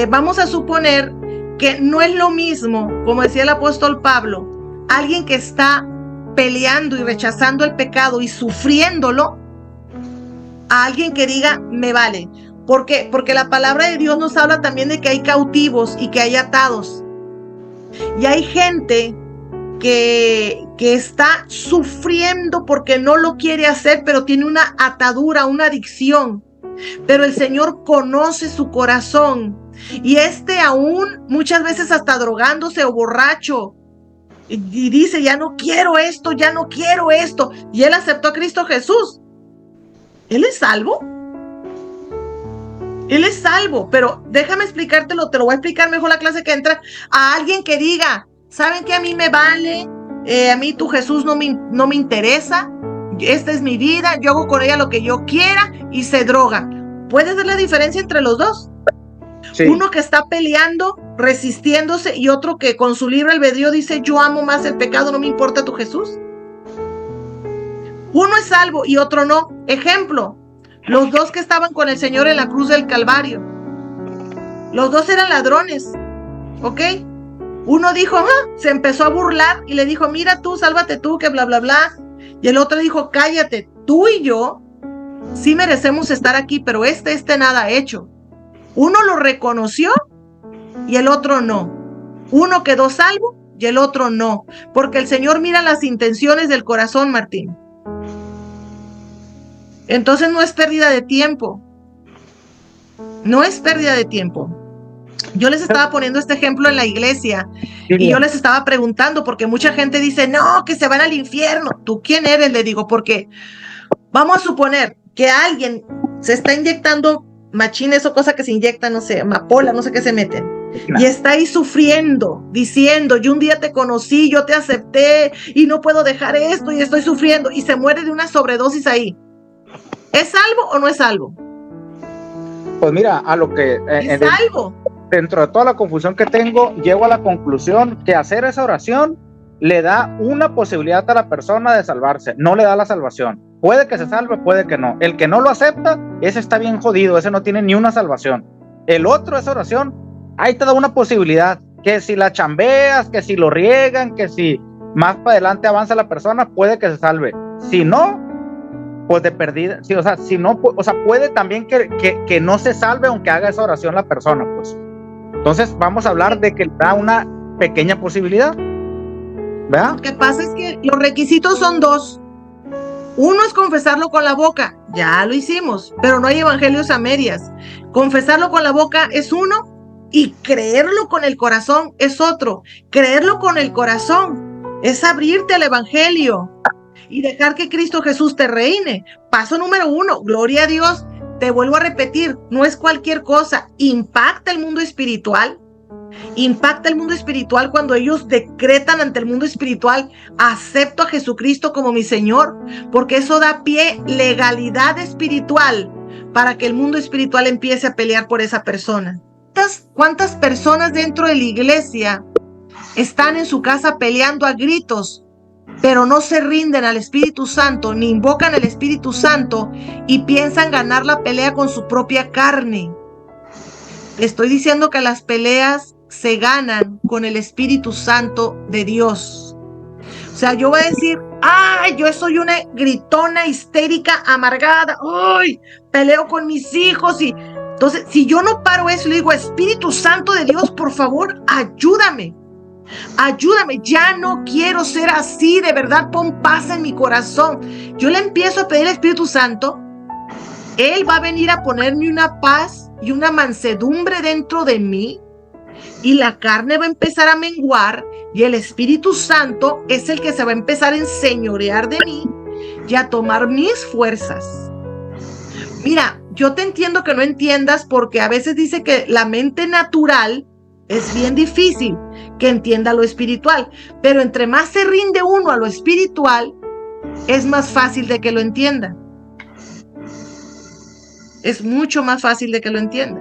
Vamos a suponer que no es lo mismo, como decía el apóstol Pablo, alguien que está peleando y rechazando el pecado y sufriéndolo, a alguien que diga, me vale. ¿Por qué? Porque la palabra de Dios nos habla también de que hay cautivos y que hay atados. Y hay gente que está sufriendo porque no lo quiere hacer, pero tiene una atadura, una adicción. Pero el Señor conoce su corazón. Y aún muchas veces hasta drogándose o borracho, y dice, ya no quiero esto, ya no quiero esto. Y él aceptó a Cristo Jesús, ¿Él es salvo? Él es salvo, pero déjame explicártelo, te lo voy a explicar mejor la clase que entra. A alguien que diga, ¿saben qué? A mí me vale, a mí tu Jesús no me interesa, esta es mi vida, yo hago con ella lo que yo quiera y se droga. ¿Puedes ver la diferencia entre los dos? Sí. Uno que está peleando, resistiéndose, y otro que con su libre albedrío dice, yo amo más el pecado, no me importa tu Jesús. Uno es salvo y otro no. Ejemplo, los dos que estaban con el Señor en la cruz del Calvario. Los dos eran ladrones, ¿ok? Uno dijo, se empezó a burlar y le dijo, mira tú, sálvate tú, que bla, bla, bla. Y el otro dijo, cállate, tú y yo sí merecemos estar aquí, pero este nada ha hecho. Uno lo reconoció y el otro no. Uno quedó salvo y el otro no. Porque el Señor mira las intenciones del corazón, Martín. Entonces no es pérdida de tiempo. No es pérdida de tiempo. Yo les estaba poniendo este ejemplo en la iglesia y yo les estaba preguntando porque mucha gente dice, no, que se van al infierno. ¿Tú quién eres? Le digo, porque vamos a suponer que alguien se está inyectando machines o cosas que se inyectan, no sé, amapola, no sé qué se meten. Y está ahí sufriendo, diciendo, yo un día te conocí, yo te acepté y no puedo dejar esto y estoy sufriendo, y se muere de una sobredosis ahí. ¿Es salvo o no es salvo? Pues mira, a lo que... ¿Es salvo? Dentro de toda la confusión que tengo, llego a la conclusión que hacer esa oración le da una posibilidad a la persona de salvarse, no le da la salvación. Puede que se salve, puede que no. El que no lo acepta, ese está bien jodido, ese no tiene ni una salvación. El otro, esa oración, ahí te da una posibilidad, que si la chambeas, que si lo riegan, que si más para adelante avanza la persona, puede que se salve. Si no, pues de perdida, sí, o sea, si no, o sea, puede también que no se salve aunque haga esa oración la persona, pues. Entonces vamos a hablar de que da una pequeña posibilidad, ¿verdad? Lo que pasa es que los requisitos son dos. Uno es confesarlo con la boca, ya lo hicimos, pero no hay evangelios a medias. Confesarlo con la boca es uno y creerlo con el corazón es otro. Creerlo con el corazón es abrirte al evangelio y dejar que Cristo Jesús te reine. Paso número 1, gloria a Dios. Te vuelvo a repetir, no es cualquier cosa, impacta el mundo espiritual. Impacta el mundo espiritual cuando ellos decretan ante el mundo espiritual, acepto a Jesucristo como mi Señor, porque eso da pie, legalidad espiritual, para que el mundo espiritual empiece a pelear por esa persona. ¿Cuántas personas dentro de la iglesia están en su casa peleando a gritos, pero no se rinden al Espíritu Santo, ni invocan al Espíritu Santo y piensan ganar la pelea con su propia carne? Estoy diciendo que las peleas se ganan con el Espíritu Santo de Dios. O sea, yo voy a decir, ¡ay! Yo soy una gritona, histérica, amargada. ¡Ay! Peleo con mis hijos. Y entonces, si yo no paro eso, le digo, Espíritu Santo de Dios, por favor, ayúdame. Ayúdame, ya no quiero ser así, de verdad, pon paz en mi corazón. Yo le empiezo a pedir al Espíritu Santo, Él va a venir a ponerme una paz y una mansedumbre dentro de mí, y la carne va a empezar a menguar, y el Espíritu Santo es el que se va a empezar a enseñorear de mí y a tomar mis fuerzas. Mira, yo te entiendo que no entiendas, porque a veces dice que la mente natural es bien difícil que entienda lo espiritual, pero entre más se rinde uno a lo espiritual, es más fácil de que lo entienda. Es mucho más fácil de que lo entienda.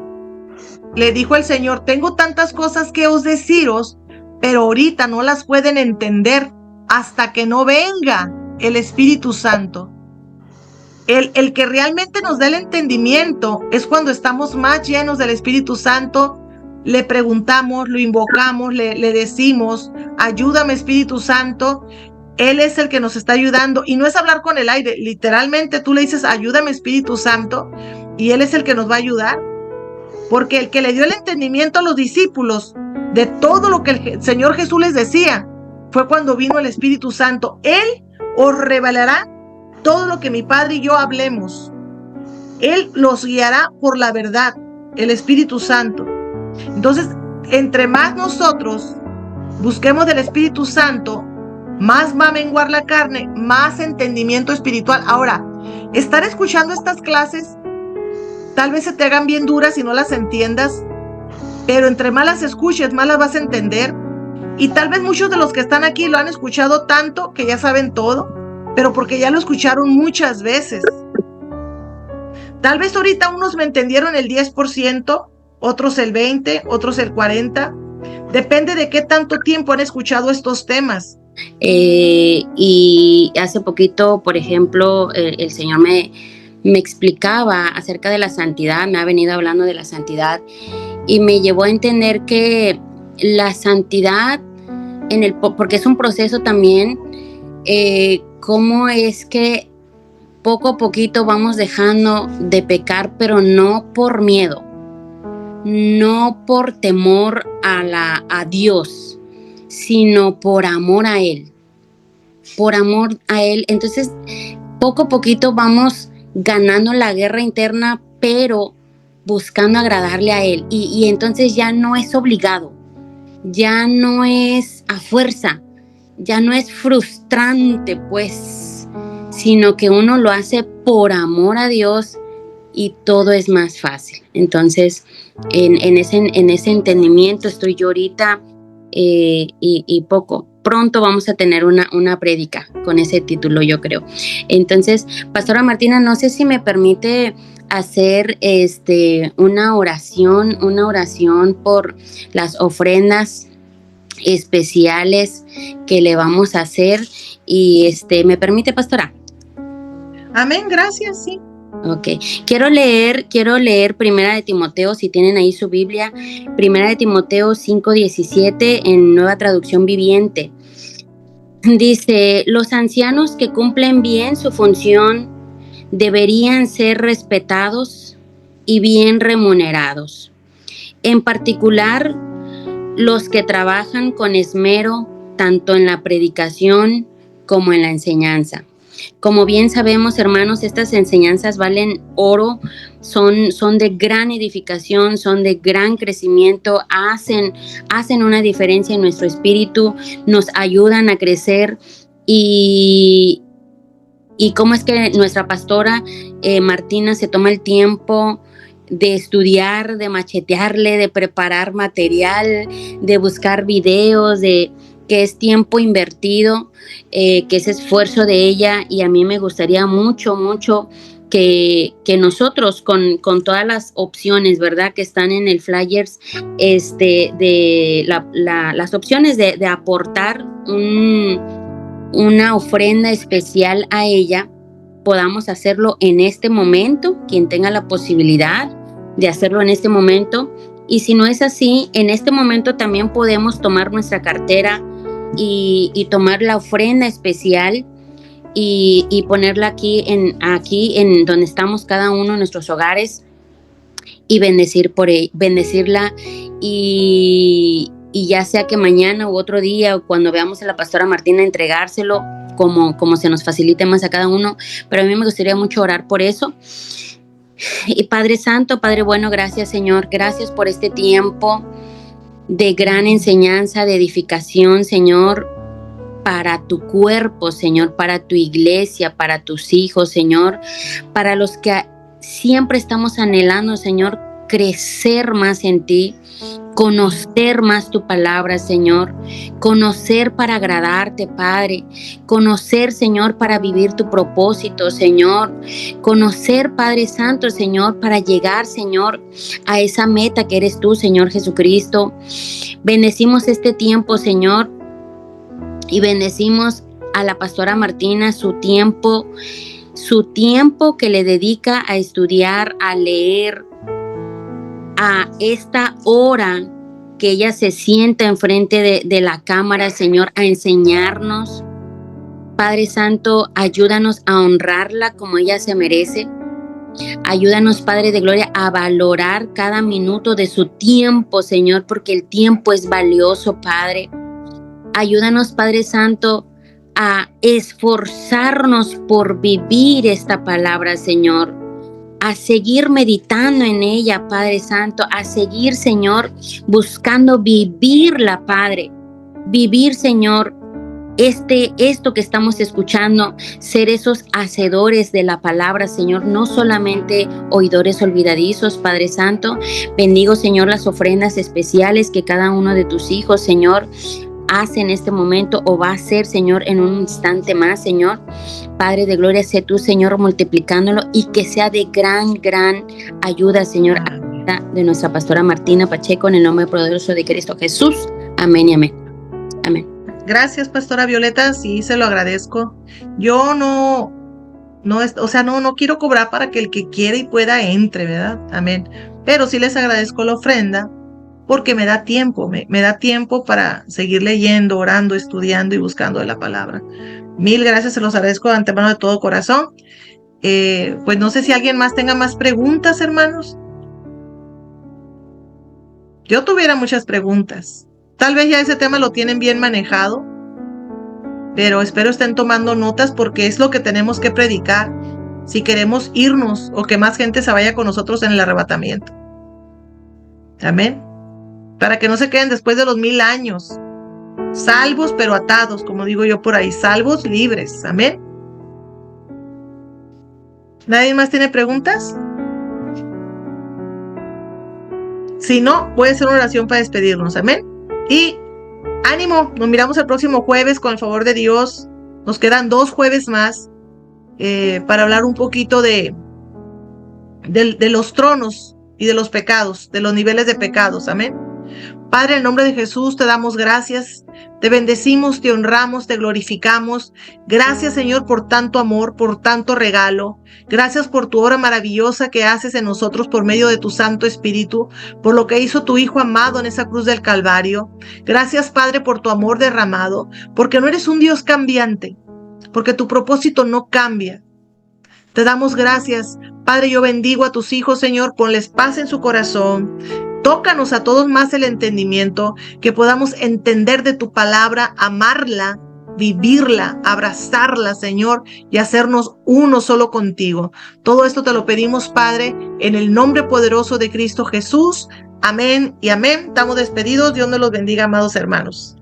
Le dijo el Señor, tengo tantas cosas que os deciros, pero ahorita no las pueden entender hasta que no venga el Espíritu Santo. El que realmente nos da el entendimiento es cuando estamos más llenos del Espíritu Santo. Le preguntamos, lo invocamos, le decimos, ayúdame Espíritu Santo. Él es el que nos está ayudando, y no es hablar con el aire. Literalmente tú le dices, ayúdame Espíritu Santo, y Él es el que nos va a ayudar. Porque el que le dio el entendimiento a los discípulos de todo lo que el Señor Jesús les decía fue cuando vino el Espíritu Santo. Él os revelará todo lo que mi Padre y yo hablemos. Él los guiará por la verdad, el Espíritu Santo. Entonces, entre más nosotros busquemos del Espíritu Santo, más va a menguar la carne, más entendimiento espiritual. Ahora, estar escuchando estas clases, tal vez se te hagan bien duras y no las entiendas, pero entre más las escuches, más las vas a entender. Y tal vez muchos de los que están aquí lo han escuchado tanto que ya saben todo, pero porque ya lo escucharon muchas veces. Tal vez ahorita unos me entendieron el 10%, otros el 20%, otros el 40%. Depende de qué tanto tiempo han escuchado estos temas. Y hace poquito, por ejemplo, el Señor me explicaba acerca de la santidad, me ha venido hablando de la santidad y me llevó a entender que la santidad, porque es un proceso también, cómo es que poco a poquito vamos dejando de pecar, pero no por miedo, no por temor a Dios, sino por amor a Él, por amor a Él. Entonces, poco a poquito vamos ganando la guerra interna, pero buscando agradarle a Él. Y entonces ya no es obligado, ya no es a fuerza, ya no es frustrante, pues, sino que uno lo hace por amor a Dios y todo es más fácil. Entonces, en ese entendimiento estoy yo ahorita, y pronto vamos a tener una prédica con ese título, yo creo. Entonces, Pastora Martina, no sé si me permite hacer una oración por las ofrendas especiales que le vamos a hacer. Y ¿me permite, pastora? Amén, gracias, sí. Ok, quiero leer Primera de Timoteo, si tienen ahí su Biblia, Primera de Timoteo 5:17 en Nueva Traducción Viviente. Dice: los ancianos que cumplen bien su función deberían ser respetados y bien remunerados. En particular, los que trabajan con esmero tanto en la predicación como en la enseñanza. Como bien sabemos, hermanos, estas enseñanzas valen oro, son de gran edificación, son de gran crecimiento, hacen una diferencia en nuestro espíritu, nos ayudan a crecer. Y cómo es que nuestra pastora Martina se toma el tiempo de estudiar, de machetearle, de preparar material, de buscar videos, que es tiempo invertido, que es esfuerzo de ella. Y a mí me gustaría mucho que nosotros con todas las opciones, ¿verdad?, que están en el flyers, de las opciones de aportar una ofrenda especial a ella, podamos hacerlo en este momento, quien tenga la posibilidad de hacerlo en este momento. Y si no es así, en este momento también podemos tomar nuestra cartera y tomar la ofrenda especial y ponerla aquí en donde estamos cada uno en nuestros hogares y bendecirla y ya sea que mañana u otro día o cuando veamos a la pastora Martina entregárselo, como se nos facilite más a cada uno. Pero a mí me gustaría mucho orar por eso. Y Padre Santo, Padre bueno, gracias, Señor, gracias por este tiempo de gran enseñanza, de edificación, Señor, para tu cuerpo, Señor, para tu iglesia, para tus hijos, Señor, para los que siempre estamos anhelando, Señor, crecer más en ti, conocer más tu palabra, Señor, conocer para agradarte, Padre, conocer, Señor, para vivir tu propósito, Señor, conocer, Padre Santo, Señor, para llegar, Señor, a esa meta que eres tú, Señor Jesucristo. Bendecimos este tiempo, Señor, y bendecimos a la pastora Martina, su tiempo que le dedica a estudiar, a leer, a esta hora que ella se sienta enfrente de la cámara, Señor, a enseñarnos. Padre Santo, ayúdanos a honrarla como ella se merece. Ayúdanos, Padre de Gloria, a valorar cada minuto de su tiempo, Señor, porque el tiempo es valioso, Padre. Ayúdanos, Padre Santo, a esforzarnos por vivir esta palabra, Señor, a seguir meditando en ella, Padre Santo, a seguir, Señor, buscando vivirla, Padre. Vivir, Señor, esto que estamos escuchando, ser esos hacedores de la palabra, Señor, no solamente oidores olvidadizos, Padre Santo. Bendigo, Señor, las ofrendas especiales que cada uno de tus hijos, Señor, hace en este momento o va a hacer, Señor, en un instante más, Señor. Padre de gloria, sé tú, Señor, multiplicándolo y que sea de gran ayuda, Señor, de nuestra pastora Martina Pacheco, en el nombre poderoso de Cristo Jesús. Amén y amén. Amén. Gracias, pastora Violeta, sí, se lo agradezco. Yo no quiero cobrar para que el que quiera y pueda entre, ¿verdad? Amén. Pero sí les agradezco la ofrenda porque me da tiempo, me da tiempo para seguir leyendo, orando, estudiando y buscando de la palabra. Mil gracias, se los agradezco de antemano de todo corazón. Pues no sé si alguien más tenga más preguntas, hermanos. Yo tuviera muchas preguntas. Tal vez ya ese tema lo tienen bien manejado, pero espero estén tomando notas porque es lo que tenemos que predicar si queremos irnos o que más gente se vaya con nosotros en el arrebatamiento. Amén. Para que no se queden después de los 1000 años. Salvos pero atados, como digo yo por ahí. Salvos libres. Amén. ¿Nadie más tiene preguntas? Si no, voy a hacer una oración para despedirnos. Amén. Y ánimo, nos miramos el próximo jueves con el favor de Dios. Nos quedan 2 jueves más para hablar un poquito de los tronos y de los pecados, de los niveles de pecados. Amén. Padre, en el nombre de Jesús te damos gracias, te bendecimos, te honramos, te glorificamos. Gracias, Señor, por tanto amor, por tanto regalo. Gracias por tu obra maravillosa que haces en nosotros por medio de tu Santo Espíritu, por lo que hizo tu Hijo amado en esa cruz del Calvario. Gracias, Padre, por tu amor derramado, porque no eres un Dios cambiante, porque tu propósito no cambia. Te damos gracias, Padre. Yo bendigo a tus hijos, Señor, ponles paz en su corazón. Tócanos a todos más el entendimiento, que podamos entender de tu palabra, amarla, vivirla, abrazarla, Señor, y hacernos uno solo contigo. Todo esto te lo pedimos, Padre, en el nombre poderoso de Cristo Jesús. Amén y amén. Estamos despedidos. Dios nos los bendiga, amados hermanos.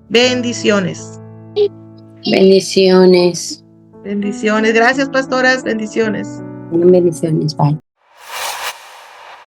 Bendiciones. Bendiciones. Bendiciones. Gracias, pastoras. Bendiciones. Bendiciones. Bye.